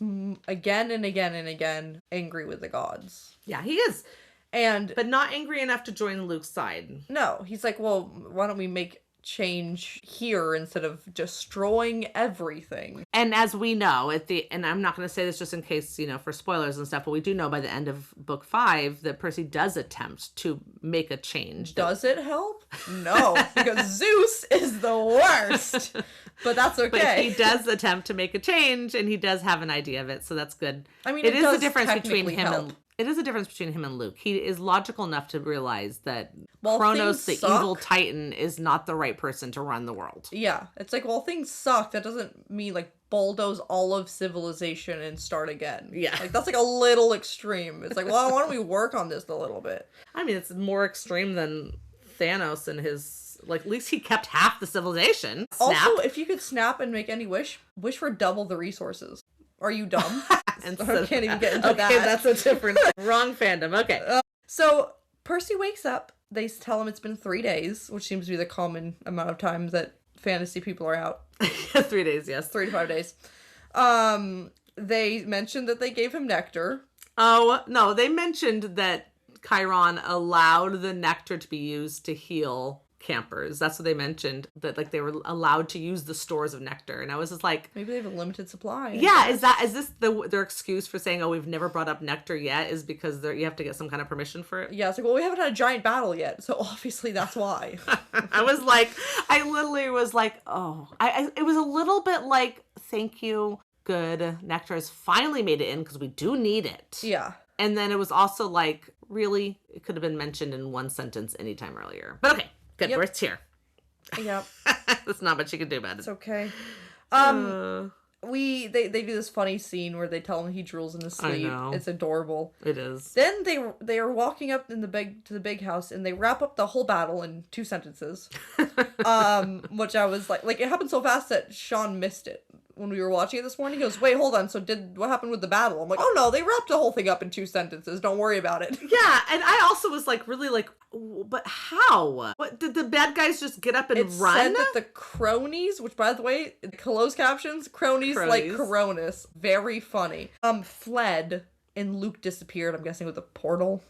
again and again and again angry with the gods. Yeah, he is. And But not angry enough to join Luke's side. no, he's like, well, why don't we make change here instead of destroying everything? And as we know and I'm not going to say this just in case, for spoilers and stuff, but we do know by the end of book 5 that Percy does attempt to make a change. Does it help? No, because Zeus is the worst. But that's okay. But he does attempt to make a change, and he does have an idea of it, so that's good. I mean, it is does a difference between him help. and it is a difference between him and Luke. He is logical enough to realize that While Kronos, the things suck- evil titan, is not the right person to run the world. Yeah, it's like, well, things suck. That doesn't mean like bulldoze all of civilization and start again. Yeah. Like that's like a little extreme. It's like, well, why don't we work on this a little bit? I mean, it's more extreme than Thanos and his. Like, at least he kept half the civilization. Snap. Also, if you could snap and make any wish for double the resources. Are you dumb? And I can't even get into okay, that. that's a different wrong fandom. Okay. So Percy wakes up. They tell him it's been 3 days, which seems to be the common amount of times that fantasy people are out. 3 days, yes. 3 to 5 days. They mentioned that they gave him nectar. Oh, no, they mentioned that Chiron allowed the nectar to be used to heal campers. That's what they mentioned, that like they were allowed to use the stores of nectar. And I was just like, Maybe they have a limited supply. yeah, is this their excuse for saying, oh, we've never brought up nectar yet, is because you have to get some kind of permission for it? Yeah, it's like, well, we haven't had a giant battle yet, so obviously that's why. I literally was like, oh, it was a little bit like, thank you, good, nectar has finally made it in because we do need it. Yeah. And then it was also like, really, it could have been mentioned in one sentence anytime earlier. But okay, good, Yep. we're here. Yep. There's not much you can do about it. It's okay. They do this funny scene where they tell him he drools in his sleep. know. It's adorable. It is. Then they are walking up to the big house, and they wrap up the whole battle in 2 sentences. Which I was like it happened so fast that Sean missed it when we were watching it this morning. He goes, "Wait, hold on. So what happened with the battle?" I'm like, "Oh no, they wrapped the whole thing up in 2 sentences. Don't worry about it." Yeah, and I also was like, really like, but how? What did the bad guys just get up and It run? said that the cronies, which by the way, in the closed captions, cronies like Coronis, very funny, fled, and Luke disappeared. I'm guessing with a portal,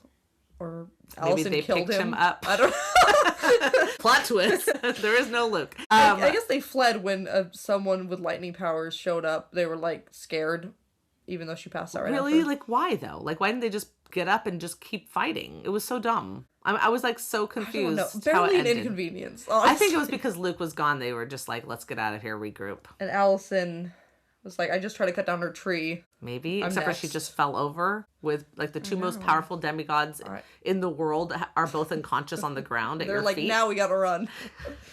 or Maybe Allison they killed picked him up. I don't know. Plot twist. There is no Luke. I guess they fled when someone with lightning powers showed up. They were like scared, even though she passed out right really? after. Like, why though? Like, why didn't they just get up and just keep fighting? It was so dumb. I was like so confused. I don't know. how it Barely an ended. inconvenience. I think it was honestly. because Luke was gone. They were just like, let's get out of here, regroup. And Allison was like, I just tried to cut down her tree. Maybe, I'm except for she next. just fell over with like the 2 most powerful demigods Right. in the world are both unconscious on the ground at They're your like, feet. now we gotta run.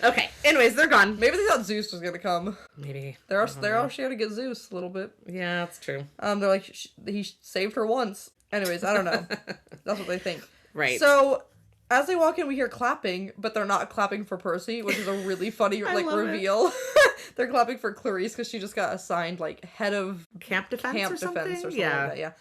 Okay. Anyways, they're gone. Maybe they thought Zeus was gonna come. Maybe. They're all trying to get Zeus a little bit. Yeah, that's true. They're like, he saved her once. Anyways, I don't know. That's what they think. Right. So, as they walk in, we hear clapping, but they're not clapping for Percy, which is a really funny like reveal. They're clapping for Clarice because she just got assigned like head of camp defense or something like that. Yeah.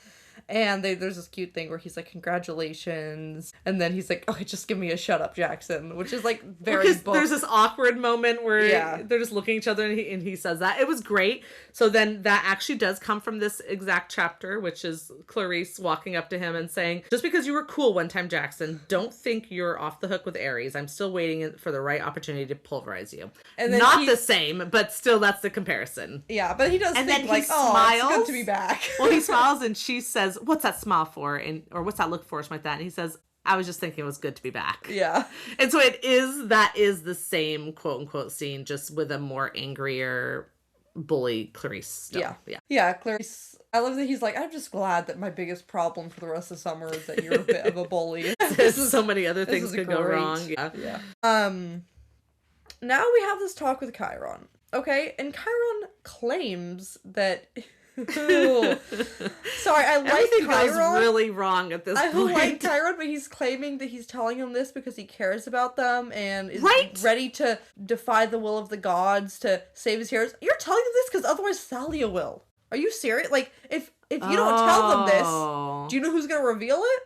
And there's this cute thing where he's like, congratulations. And then he's like, okay, just give me a shut up, Jackson. Which is like very book. There's this awkward moment where they're just looking at each other and he says that. It was great. So then that actually does come from this exact chapter, which is Clarice walking up to him and saying, just because you were cool one time, Jackson, don't think you're off the hook with Ares. I'm still waiting for the right opportunity to pulverize you. And then not the same, but still that's the comparison. Yeah, but he does and think like, smiles. It's good to be back. Well, he smiles and she says, what's that smile for? Or what's that look for? Something like that. And he says, I was just thinking it was good to be back. Yeah. And so that is the same quote unquote scene, just with a more angrier bully Clarice still. Yeah, Clarice. I love that he's like, I'm just glad that my biggest problem for the rest of summer is that you're a bit of a bully. So many other things could go wrong. Yeah. Now we have this talk with Chiron. Okay, and Chiron claims that Sorry, I like Everything Chiron. goes really wrong at this point. I like Chiron, but he's claiming that he's telling him this because he cares about them and is ready to defy the will of the gods to save his heroes. You're telling them this because otherwise Thalia will. Are you serious? Like, if you don't tell them this, do you know who's going to reveal it?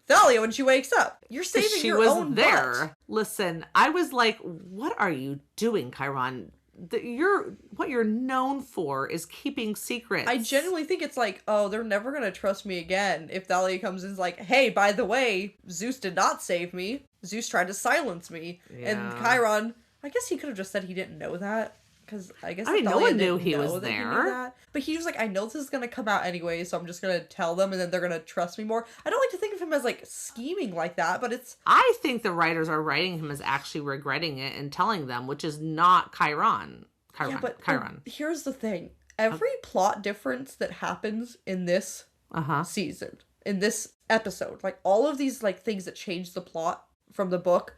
Thalia when she wakes up. You're saving your own butt. Listen, I was like, what are you doing, Chiron? What you're known for is keeping secrets. I genuinely think it's like, oh, they're never gonna trust me again if Thalia comes in and is like, hey, by the way, Zeus did not save me. Zeus tried to silence me. Yeah. And Chiron, I guess he could have just said he didn't know that. Because I guess no one knew he was there. But he was like, I know this is going to come out anyway, so I'm just going to tell them and then they're going to trust me more. I don't like to think of him as like scheming like that, but it's... I think the writers are writing him as actually regretting it and telling them, which is not Chiron. Chiron. Here's the thing. Every plot difference that happens in this season, in this episode, like all of these like things that change the plot from the book,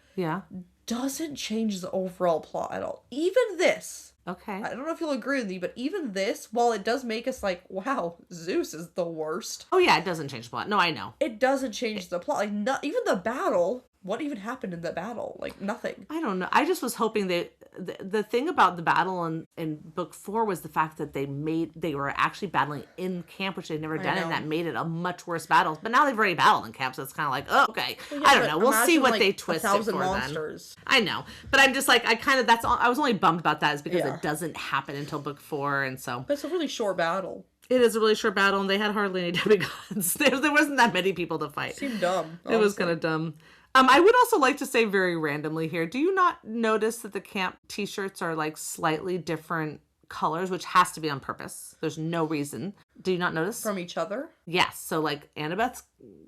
doesn't change the overall plot at all. Even this. Okay. I don't know if you'll agree with me, but even this, while it does make us like, wow, Zeus is the worst. Oh yeah, it doesn't change the plot. No, I know. It doesn't change the plot. Like, even the battle, what even happened in the battle? Like, nothing. I don't know. I just was hoping that the thing about the battle in book 4 was the fact that they were actually battling in camp, which they'd never done, and that made it a much worse battle. But now they've already battled in camp, so it's kind of like, oh, okay. Well, yeah, I don't know. We'll see what they twist it for monsters. Then. I know. But I'm just like, that's all. I was only bummed about that is because it doesn't happen until book 4, and so. But it's a really short battle. It is a really short battle, and they had hardly any demigods. There wasn't that many people to fight. It seemed dumb. Honestly. It was kind of dumb. I would also like to say very randomly here, do you not notice that the camp t-shirts are like slightly different colors, which has to be on purpose? There's no reason. Do you not notice? From each other? Yes. So like Annabeth's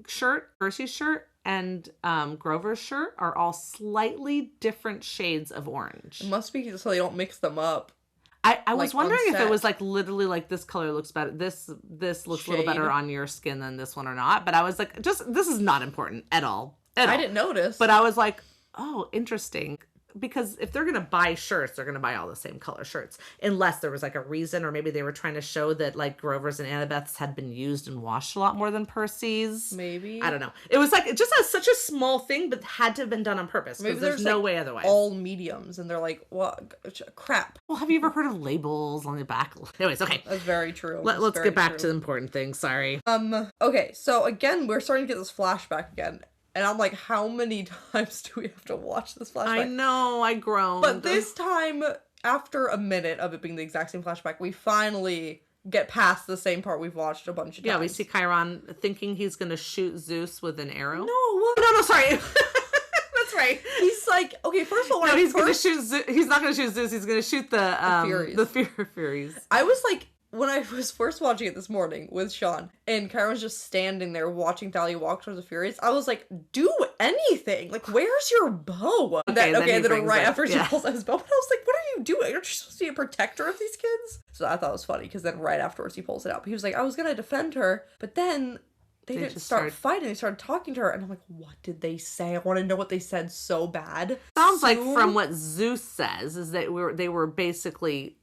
shirt, Percy's shirt, and Grover's shirt are all slightly different shades of orange. It must be so they don't mix them up. I was wondering if it was like literally like this color looks better. This looks a little better on your skin than this one or not. But I was like, this is not important at all. I didn't notice. But I was like, oh, interesting. Because if they're going to buy shirts, they're going to buy all the same color shirts. Unless there was like a reason, or maybe they were trying to show that like Grover's and Annabeth's had been used and washed a lot more than Percy's. Maybe. I don't know. It was like, it just has such a small thing, but had to have been done on purpose. Because there's no way otherwise. All mediums. And they're like, what? Crap. Well, have you ever heard of labels on the back? Anyways, okay. That's very true. Let's get back to the important things. Sorry. Okay. So again, we're starting to get this flashback again. And I'm like, how many times do we have to watch this flashback? I know, I groaned. But this time, after a minute of it being the exact same flashback, we finally get past the same part we've watched a bunch of times. Yeah, we see Chiron thinking he's going to shoot Zeus with an arrow. No, sorry. That's right. He's like, okay, first of all, he's going to shoot Zeus. He's not going to shoot Zeus. He's going to shoot the Furies. The Furies. I was like, when I was first watching it this morning with Sean, and Chiron's just standing there watching Thalia walk towards the Furies, I was like, do anything. Like, where's your bow? Then right after she pulls out his bow, I was like, what are you doing? Aren't you supposed to be a protector of these kids? So I thought it was funny, because then right afterwards he pulls it out. But he was like, I was going to defend her, but then they didn't start fighting. They started talking to her, and I'm like, what did they say? I want to know what they said so bad. Sounds like from what Zeus says, is that they were basically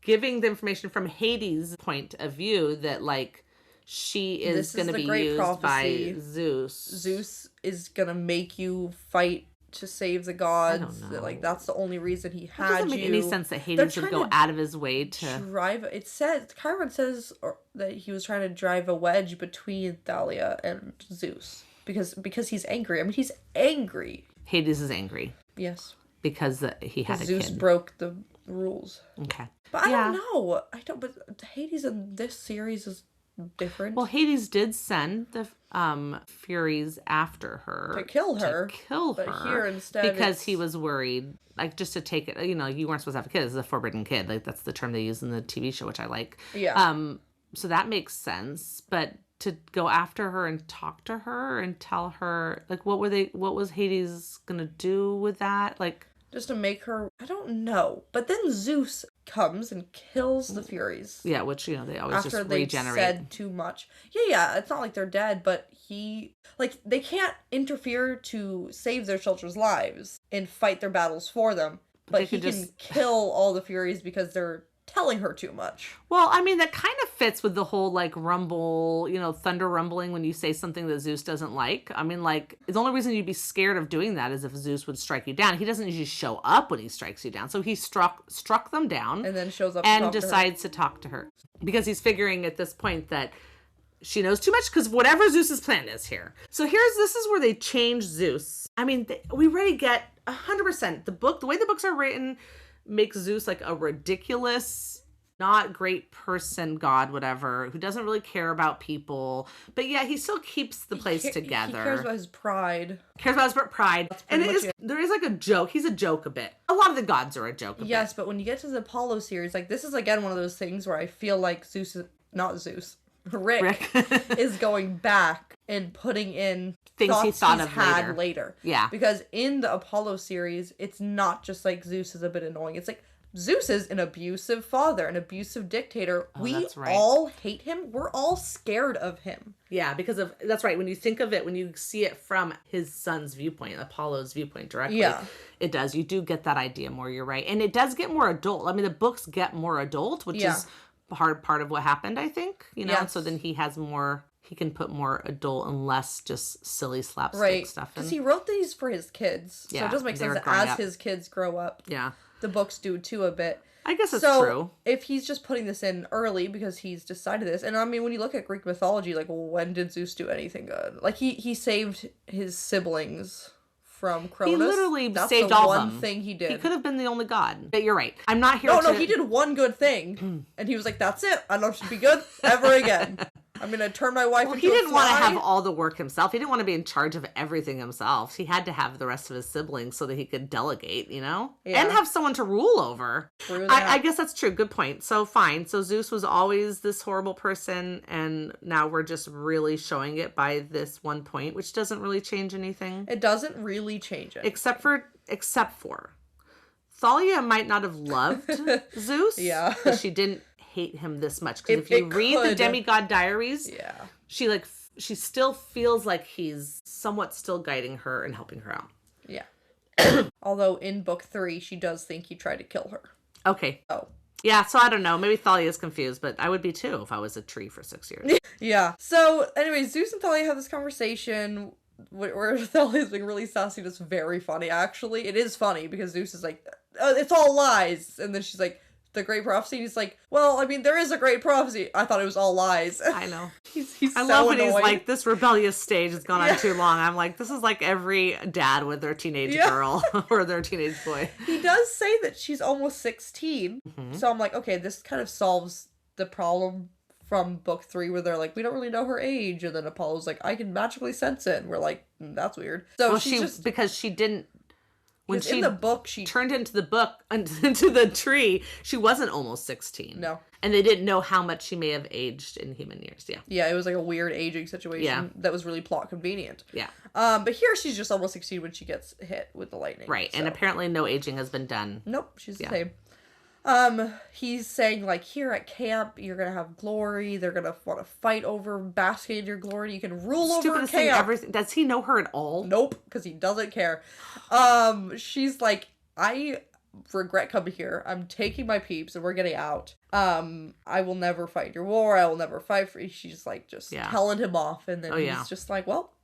giving the information from Hades' point of view that, like, she is going to be used by Zeus. Zeus is gonna make you fight to save the gods. I don't know. Like, that's the only reason he It had doesn't make any sense that Hades would go out of his way to drive. It says Chiron says that he was trying to drive a wedge between Thalia and Zeus because he's angry. I mean, he's angry. Hades is angry. Yes. Because he had a Zeus kid. broke the rules. Okay. But I don't know. But Hades in this series is different. Well, Hades did send the Furies after her. To kill her. But here instead because he was worried, like, just to take it, you know, you weren't supposed to have a kid. It's a forbidden kid. Like, that's the term they use in the TV show, which I like. Yeah. So that makes sense. But to go after her and talk to her and tell her, like, what was Hades gonna do with that? Like, just to make her, I don't know. But then Zeus comes and kills the Furies. Yeah, which, you know, they always after just they regenerate. said too much. Yeah, it's not like they're dead, but they can't interfere to save their children's lives and fight their battles for them. But he can kill all the Furies because they're telling her too much. Well, I mean, that kind of fits with the whole, like, rumble, you know, thunder rumbling when you say something that Zeus doesn't like. I mean, like, the only reason you'd be scared of doing that is if Zeus would strike you down. He doesn't usually show up when he strikes you down. So he struck them down. And then shows up and decides to talk to her. Because he's figuring at this point that she knows too much, because whatever Zeus's plan is here. So this is where they change Zeus. I mean, we already get 100%. The way the books are written makes Zeus like a ridiculous, not great person, god, whatever, who doesn't really care about people. But yeah, he still keeps the place together. He cares about his pride. And there is like a joke. He's a joke a bit. A lot of the gods are a joke a bit. Yes, but when you get to the Apollo series, like, this is again one of those things where I feel like Rick is going back and putting in things he thought of later. Yeah. Because in the Apollo series, it's not just like Zeus is a bit annoying. It's like Zeus is an abusive father, an abusive dictator. We all hate him. We're all scared of him. Yeah, that's right. When you think of it, when you see it from his son's viewpoint, Apollo's viewpoint directly, it does. You do get that idea more. You're right. And it does get more adult. I mean, the books get more adult, which is hard part of what happened, I think. You know, so then he can put more adult and less just silly slapstick stuff. Because he wrote these for his kids. So it does make sense that as his kids grow up, the books do too a bit. I guess it's true. If he's just putting this in early because he's decided this, and I mean, when you look at Greek mythology, like, when did Zeus do anything good? Like, he saved his siblings from Cronus. He literally saved all of them. That's the one thing he did. He could have been the only god. But you're right. I'm not here No, he did one good thing. And he was like, that's it. I don't have to be good ever again. I'm going to turn my wife into a fly. He didn't want to have all the work himself. He didn't want to be in charge of everything himself. He had to have the rest of his siblings so that he could delegate, you know? Yeah. And have someone to rule over. I guess that's true. Good point. So fine. So Zeus was always this horrible person, and now we're just really showing it by this one point, which doesn't really change anything. It doesn't really change it. Except for Thalia might not have loved Zeus. Yeah. But she didn't hate him this much, because if you read the Demigod Diaries, she still feels like he's somewhat still guiding her and helping her out. Yeah. Although in book 3 she does think he tried to kill her. Okay. Oh. Yeah, so I don't know. Maybe Thalia's confused, but I would be too if I was a tree for 6 years. Yeah. So anyway, Zeus and Thalia have this conversation where Thalia's being really sassy. That's very funny, actually. It is funny because Zeus is like, oh, it's all lies. And then she's like, the great prophecy. He's like, well, I mean, there is a great prophecy. I thought it was all lies. I know. he's I so love when annoyed. he's like, this rebellious stage has gone on too long. I'm like, this is like every dad with their teenage girl or their teenage boy. He does say that she's almost 16. Mm-hmm. So I'm like, okay, this kind of solves the problem from book 3 where they're like, we don't really know her age. And then Apollo's like, I can magically sense it. And we're like, that's weird. So because she didn't, when she in the book, she turned into the tree, she wasn't almost 16. No. And they didn't know how much she may have aged in human years. Yeah. Yeah, it was like a weird aging situation that was really plot convenient. Yeah. But here she's just almost 16 when she gets hit with the lightning. Right. So. And apparently no aging has been done. Nope, she's the same. He's saying, like, here at camp, you're gonna have glory. They're gonna want to fight over basking in your glory. You can rule over camp. Everything. Does he know her at all? Nope, because he doesn't care. She's like, I regret coming here. I'm taking my peeps and we're getting out. I will never fight your war. I will never fight for you. She's like, just telling him off. And then he's just like, well,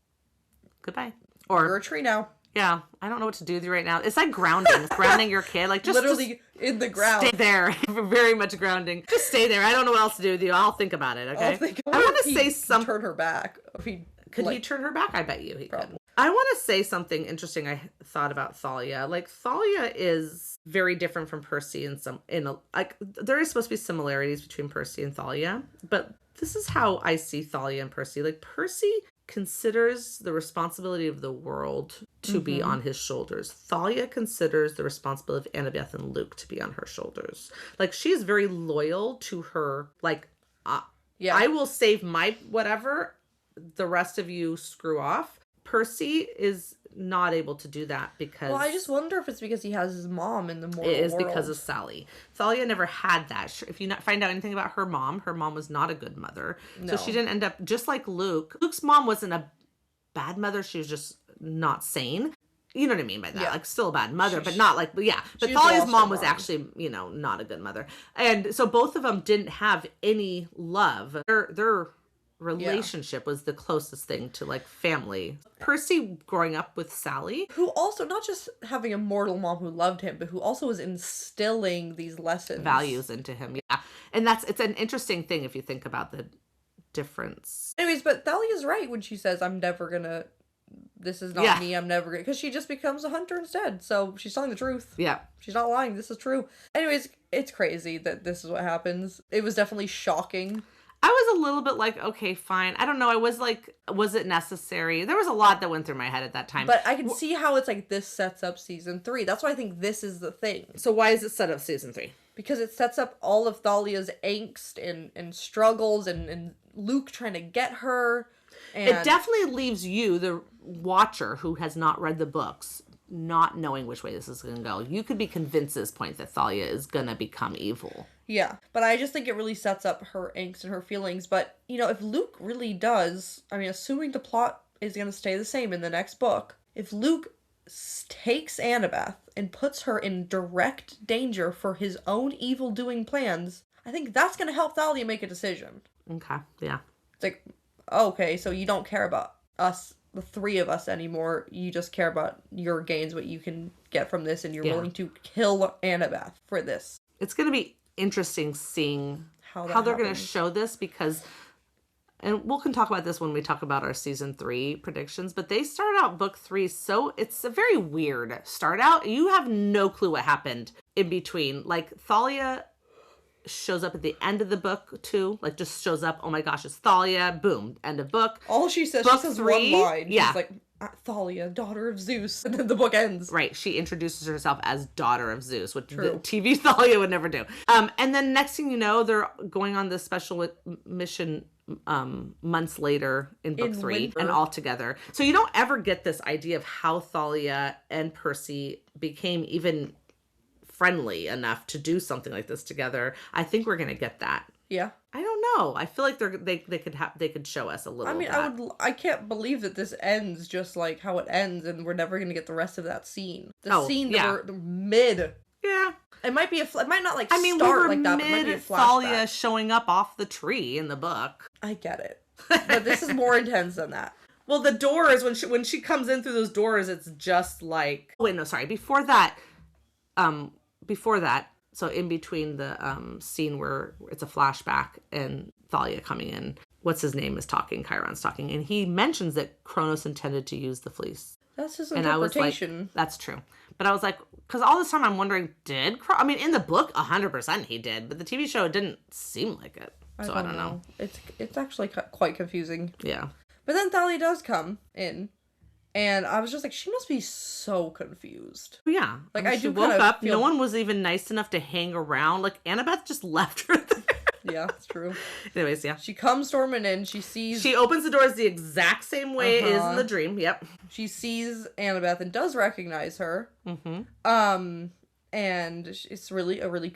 goodbye. You're Or a tree now. yeah, I don't know what to do with you right now. It's like grounding. It's grounding your kid. Like just Literally in the ground. stay there. Very much grounding. Just stay there. I don't know what else to do with you. I'll think about it. Okay. I want to say something. Turn her back. If he Could he turn her back? I bet you he Probably. could. I want to say something interesting I thought about Thalia. Like Thalia is very different from Percy there is supposed to be similarities between Percy and Thalia, but this is how I see Thalia and Percy. Like Percy considers the responsibility of the world to be on his shoulders. Thalia considers the responsibility of Annabeth and Luke to be on her shoulders. Like she's very loyal to her, like, I will save my whatever, the rest of you screw off. Percy is not able to do that because... Well, I just wonder if it's because he has his mom in the mortal world. It is because of Sally. Thalia never had that. If you find out anything about her mom was not a good mother. No. So she didn't end up... Just like Luke. Luke's mom wasn't a bad mother. She was just not sane. You know what I mean by that? Yeah. Like, still a bad mother, but not like... But yeah. But Thalia's mom was actually, not a good mother. And so both of them didn't have any love. Their relationship was the closest thing to like family. Percy growing up with Sally, who also not just having a mortal mom who loved him, but who also was instilling these values into him. Yeah. And it's an interesting thing if you think about the difference. Anyways, but Thalia's right when she says, this is not me, I'm never gonna, because she just becomes a hunter instead. So she's telling the truth. Yeah. She's not lying. This is true. Anyways, it's crazy that this is what happens. It was definitely shocking. I was a little bit like, okay, fine. I don't know. I was like, was it necessary? There was a lot that went through my head at that time. But I can see how it's like this sets up season 3. That's why I think this is the thing. So why is it set up season 3? Because it sets up all of Thalia's angst and struggles and Luke trying to get her. And it definitely leaves you, the watcher who has not read the books, not knowing which way this is going to go. You could be convinced at this point that Thalia is going to become evil. Yeah, but I just think it really sets up her angst and her feelings. But, if Luke really does, assuming the plot is going to stay the same in the next book, if Luke takes Annabeth and puts her in direct danger for his own evil-doing plans, I think that's going to help Thalia make a decision. Okay, yeah. It's like, okay, so you don't care about us, the 3 of us anymore. You just care about your gains, what you can get from this, and you're willing to kill Annabeth for this. It's going to be interesting seeing how they're going to show this, because, and we can talk about this when we talk about our season 3 predictions, but they start out book 3, so it's a very weird start out. You have no clue what happened in between. Like, Thalia shows up at the end of the book too, like just shows up, oh my gosh, it's Thalia, boom, end of book. All she says, book she says 3, one line. She's like, Thalia, daughter of Zeus, and then the book ends. Right, she introduces herself as daughter of Zeus, which the TV Thalia would never do. And then next thing you know, they're going on this special mission months later in book 3 winter. And all together. So you don't ever get this idea of how Thalia and Percy became even friendly enough to do something like this together. I think we're gonna get that. Yeah. I don't know. I feel like they could show us a little. I can't believe that this ends just like how it ends, and we're never gonna get the rest of that scene. The scene that we're mid. Yeah. It might be it might not like start we were like that, but it might be a flashback. Thalia showing up off the tree in the book. I get it. But this is more intense than that. Well, the doors, when she comes in through those doors, it's just like, wait, no, sorry. Before that, so in between the scene where it's a flashback and Thalia coming in, what's his name is talking, Chiron's talking, and he mentions that Kronos intended to use the fleece. That's his interpretation. And I was like, that's true. But I was like, because all this time I'm wondering, in the book, 100% he did, but the TV show, it didn't seem like it. So I don't know. It's actually quite confusing. Yeah. But then Thalia does come in. And I was just like, she must be so confused. Yeah. Like, I she woke up. No one was even nice enough to hang around. Like, Annabeth just left her there. Yeah, it's true. Anyways, yeah. She comes storming in. She opens the doors the exact same way it is in the dream. Yep. She sees Annabeth and does recognize her. Mm-hmm. And it's really a really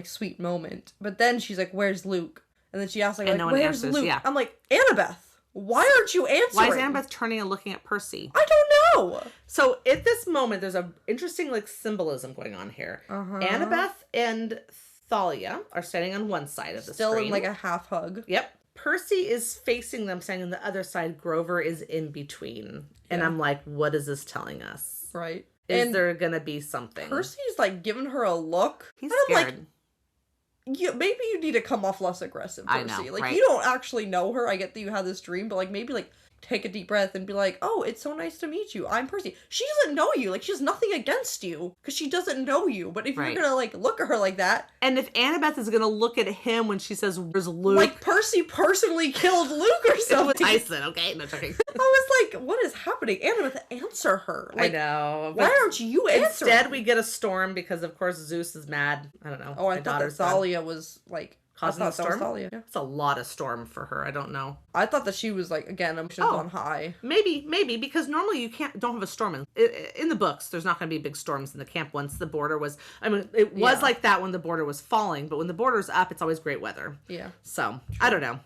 sweet moment. But then she's like, "Where's Luke?" And then she asks like, no "Where's answers, Luke?" Yeah. I'm like, Annabeth. Why aren't you answering? Why is Annabeth turning and looking at Percy? I don't know. So at this moment, there's a interesting symbolism going on here. Uh-huh. Annabeth and Thalia are standing on one side of the screen. Still in a half hug. Yep. Percy is facing them, saying on the other side, Grover is in between. And I'm like, what is this telling us? Right. Is there going to be something? Percy's like giving her a look. He's scared. Like, maybe you need to come off less aggressive, Percy. I know, like, right? You don't actually know her. I get that you had this dream, but like maybe like take a deep breath and be like, oh, it's so nice to meet you. I'm Percy. She doesn't know you. Like, she has nothing against you because she doesn't know you. But if you're going to, like, look at her like that. And if Annabeth is going to look at him when she says, where's Luke? Like, Percy personally killed Luke or something. Tyson, okay? No, joking. I was like, what is happening? Annabeth, answer her. Like, I know. Why aren't you answering? Instead, we get a storm because, of course, Zeus is mad. I don't know. Oh, I thought that Thalia was, like... causing the storm? Thalia. Yeah. It's a lot of storm for her. I don't know. I thought that she was like, again, emotions on high. Maybe because normally you don't have a storm in the books. There's not going to be big storms in the camp once the border was. I mean, it was like that when the border was falling, but when the border's up, it's always great weather. Yeah. So I don't know.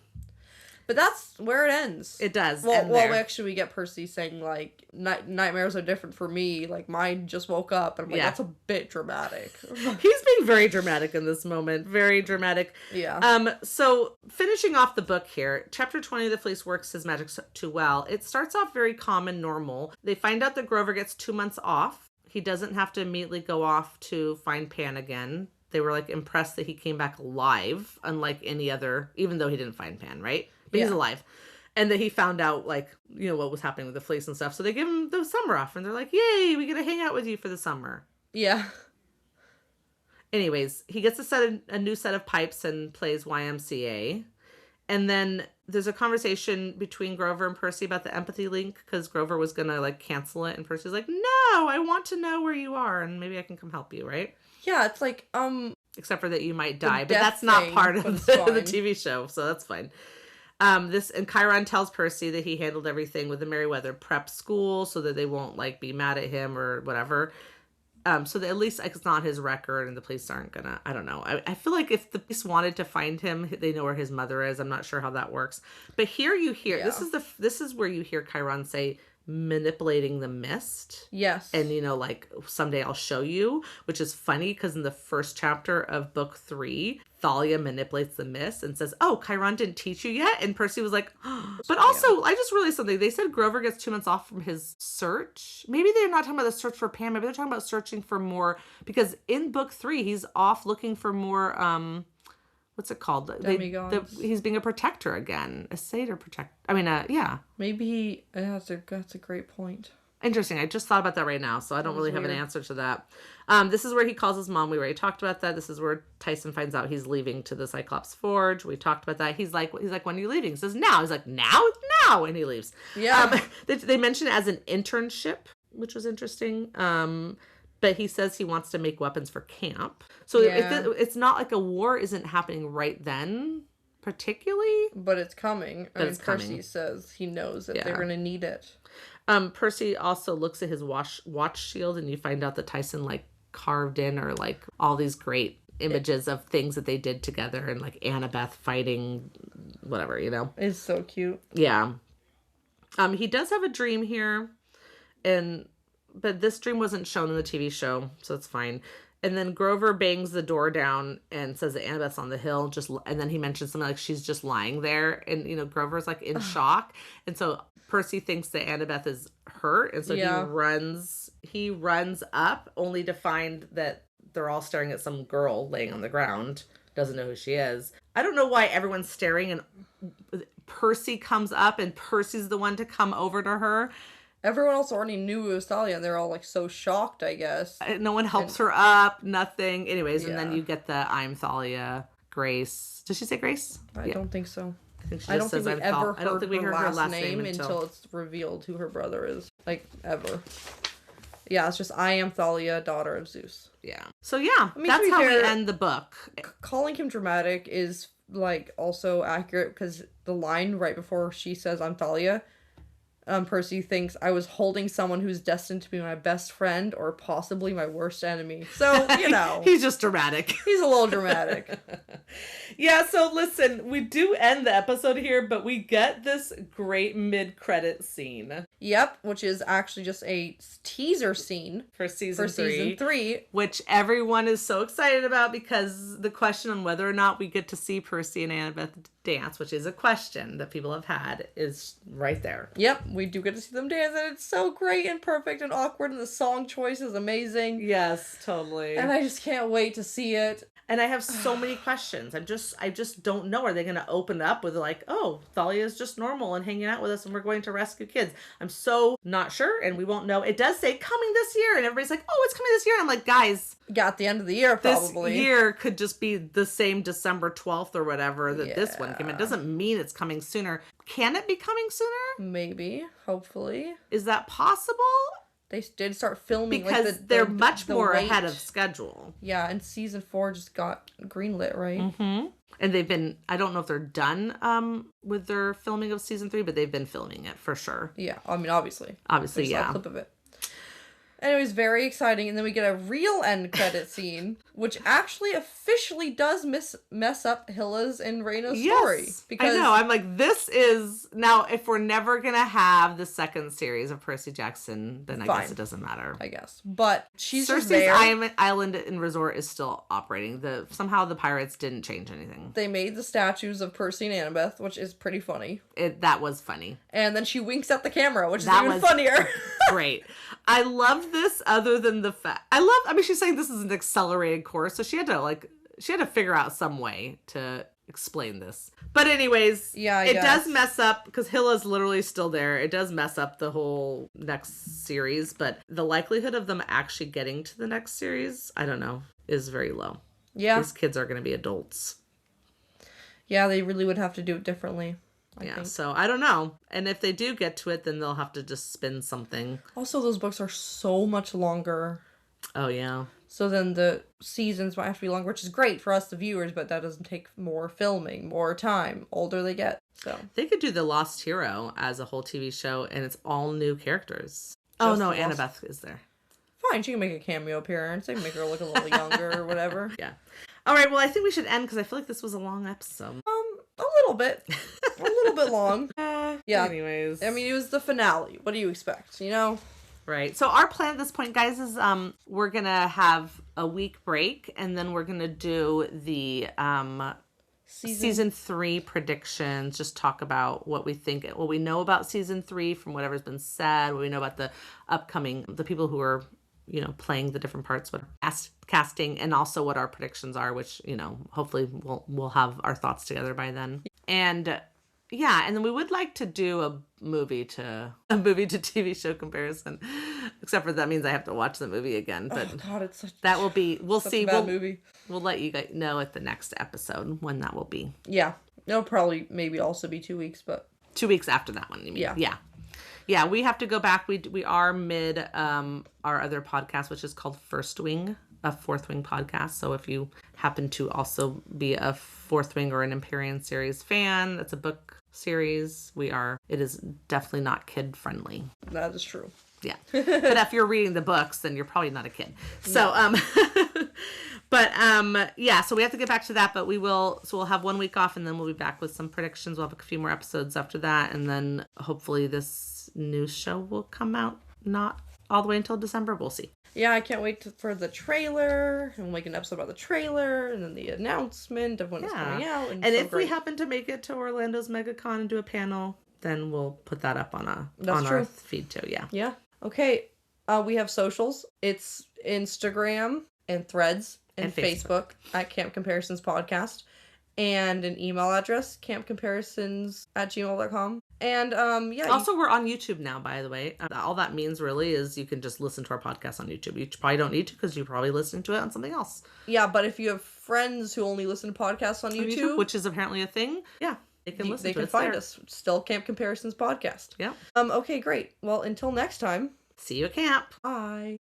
But that's where it ends. It does. Well, actually, we get Percy saying, like, nightmares are different for me. Like, mine just woke up. And I'm like, that's a bit dramatic. He's being very dramatic in this moment. Very dramatic. Yeah. So, finishing off the book here, Chapter 20, The Fleece Works His Magic Too Well. It starts off very calm and normal. They find out that Grover gets 2 months off. He doesn't have to immediately go off to find Pan again. They were, like, impressed that he came back alive, unlike any other, even though he didn't find Pan, right? But he's alive. And that he found out, like, you know, what was happening with the fleece and stuff. So they give him the summer off. And they're like, yay, we get to hang out with you for the summer. Yeah. Anyways, he gets a new set of pipes and plays YMCA. And then there's a conversation between Grover and Percy about the empathy link. Because Grover was going to, like, cancel it. And Percy's like, no, I want to know where you are. And maybe I can come help you, right? Yeah, it's like, except for that you might die. But that's not part of the TV show. So that's fine. And Chiron tells Percy that he handled everything with the Merryweather prep school so that they won't like be mad at him or whatever. So that at least like, it's not his record and the police aren't gonna, I don't know. I feel like if the police wanted to find him, they know where his mother is. I'm not sure how that works. But here you hear, this is where you hear Chiron say, manipulating the mist. Yes. And, you know, like, someday I'll show you, which is funny because in the first chapter of book 3, Thalia manipulates the mist and says, oh, Chiron didn't teach you yet? And Percy was like, oh. But also, I just realized something. They said Grover gets 2 months off from his search. Maybe they're not talking about the search for Pam. Maybe they're talking about searching for more, because in book 3, he's off looking for more, what's it called? He's being a protector again. A satyr protector. I mean, yeah. Maybe that's a great point. Interesting. I just thought about that right now, so I don't really have an answer to that. This is where he calls his mom. We already talked about that. This is where Tyson finds out he's leaving to the Cyclops Forge. We talked about that. He's like, when are you leaving? He says, now. He's like, now, and he leaves. Yeah. They mention it as an internship, which was interesting. But he says he wants to make weapons for camp. So it's not like a war isn't happening right then, particularly. But it's coming. Percy says he knows that they're going to need it. Percy also looks at his watch shield, and you find out that Tyson, like, carved in or, like, all these great images of things that they did together, and, like, Annabeth fighting, whatever, you know? It's so cute. Yeah. He does have a dream here, but this dream wasn't shown in the TV show, so it's fine. And then Grover bangs the door down and says that Annabeth's on the hill. And then he mentions something like she's just lying there. And, you know, Grover's like in shock. And so Percy thinks that Annabeth is hurt. And so he runs up only to find that they're all staring at some girl laying on the ground. Doesn't know who she is. I don't know why everyone's staring and Percy comes up and Percy's the one to come over to her. Everyone else already knew it was Thalia, and they're all, like, so shocked, I guess. No one helps her up, nothing. Anyways, and then you get the I'm Thalia, Grace. Does she say Grace? I don't think so. I don't think we heard her last name until it's revealed who her brother is. Like, ever. Yeah, it's just, I am Thalia, daughter of Zeus. Yeah. So, yeah, that's how we end the book. Calling him dramatic is, like, also accurate, because the line right before she says, I'm Thalia, Percy thinks I was holding someone who's destined to be my best friend or possibly my worst enemy. So, you know. He's just dramatic. He's a little dramatic. Yeah, so listen, we do end the episode here, but we get this great mid-credit scene. Yep, which is actually just a teaser scene. For season 3. Which everyone is so excited about because the question on whether or not we get to see Percy and Annabeth dance, which is a question that people have had, is right there. Yep, we do get to see them dance, and it's so great and perfect and awkward, and the song choice is amazing. Yes, totally. And I just can't wait to see it. And I have so many questions. I just don't know. Are they going to open up with like, oh, Thalia is just normal and hanging out with us and we're going to rescue kids? I'm so not sure, and we won't know. It does say coming this year, and everybody's like, oh, it's coming this year. And I'm like, guys. Yeah, at the end of the year, probably. This year could just be the same December 12th or whatever that this one came in. It doesn't mean it's coming sooner. Can it be coming sooner? Maybe. Hopefully. Is that possible? They did start filming because they're much more ahead of schedule. Yeah, and season 4 just got greenlit, right? Mm-hmm. And they've been, I don't know if they're done with their filming of season 3, but they've been filming it for sure. Yeah, I mean, obviously. Obviously, There's yeah. a clip of it. Anyways, very exciting. And then we get a real end credit scene, which actually officially does mess up Hilla's and Raina's story. Because I know. I'm like, this is... Now, if we're never going to have the second series of Percy Jackson, then I guess it doesn't matter. I guess. But she's Cersei's just there. Island and Resort is still operating. Somehow the pirates didn't change anything. They made the statues of Percy and Annabeth, which is pretty funny. That was funny. And then she winks at the camera, which is even funnier. Great. I loved this other than the fact... I mean, she's saying this is an accelerated course, so she had to figure out some way to explain this. But anyways, it does mess up, because Hilla's literally still there. It does mess up the whole next series, but the likelihood of them actually getting to the next series, I don't know, is very low. Yeah. These kids are going to be adults. Yeah, they really would have to do it differently. I think. So I don't know. And if they do get to it, then they'll have to just spin something. Also, those books are so much longer. Oh, yeah. So then the seasons might have to be longer, which is great for us, the viewers, but that doesn't take more filming, more time, older they get. So they could do The Lost Hero as a whole TV show, and it's all new characters. Annabeth is there. Fine, she can make a cameo appearance. They can make her look a little younger or whatever. Yeah. All right, well, I think we should end, because I feel like this was a long episode. A little bit. A little bit long. Yeah. Anyways. I mean, it was the finale. What do you expect, you know? Right. So our plan at this point, guys, is we're going to have a week break, and then we're going to do the season 3 predictions, just talk about what we think, what we know about season 3 from whatever's been said, what we know about the people who are, playing the different parts, what casting, and also what our predictions are, which, hopefully we'll have our thoughts together by then. And yeah, and then we would like to do a movie to TV show comparison, except for that means I have to watch the movie again. But oh God, it's such that will be. We'll see. A bad movie. We'll let you guys know at the next episode when that will be. Yeah, it'll probably maybe also be 2 weeks, but 2 weeks after that one. You mean? Yeah. Yeah. We have to go back. We are mid our other podcast, which is called First Wing, a Fourth Wing podcast. So if you happen to also be a Fourth Wing or an Empyrean series fan, that's a book series. It is definitely not kid friendly. That is true. Yeah. But if you're reading the books, then you're probably not a kid. So so we have to get back to that, but we'll have 1 week off, and then we'll be back with some predictions. We'll have a few more episodes after that, and then hopefully this new show will come out not all the way until December. We'll see. Yeah, I can't wait for the trailer, and we'll make an episode about the trailer, and then the announcement of when it's coming out. And if we happen to make it to Orlando's MegaCon and do a panel, then we'll put that up on our feed too. Yeah. Yeah. Okay. We have socials. It's Instagram and Threads and Facebook at Camp Comparisons Podcast, and an email address, campcomparisons@gmail.com. And also we're on YouTube now, by the way. All that means really is you can just listen to our podcast on YouTube. You probably don't need to, because you're probably listening to it on something else. Yeah, but if you have friends who only listen to podcasts on YouTube, which is apparently a thing, yeah, they can listen. They can find us. Still Camp Comparisons Podcast. Yeah. Okay, great. Well, until next time. See you at camp. Bye.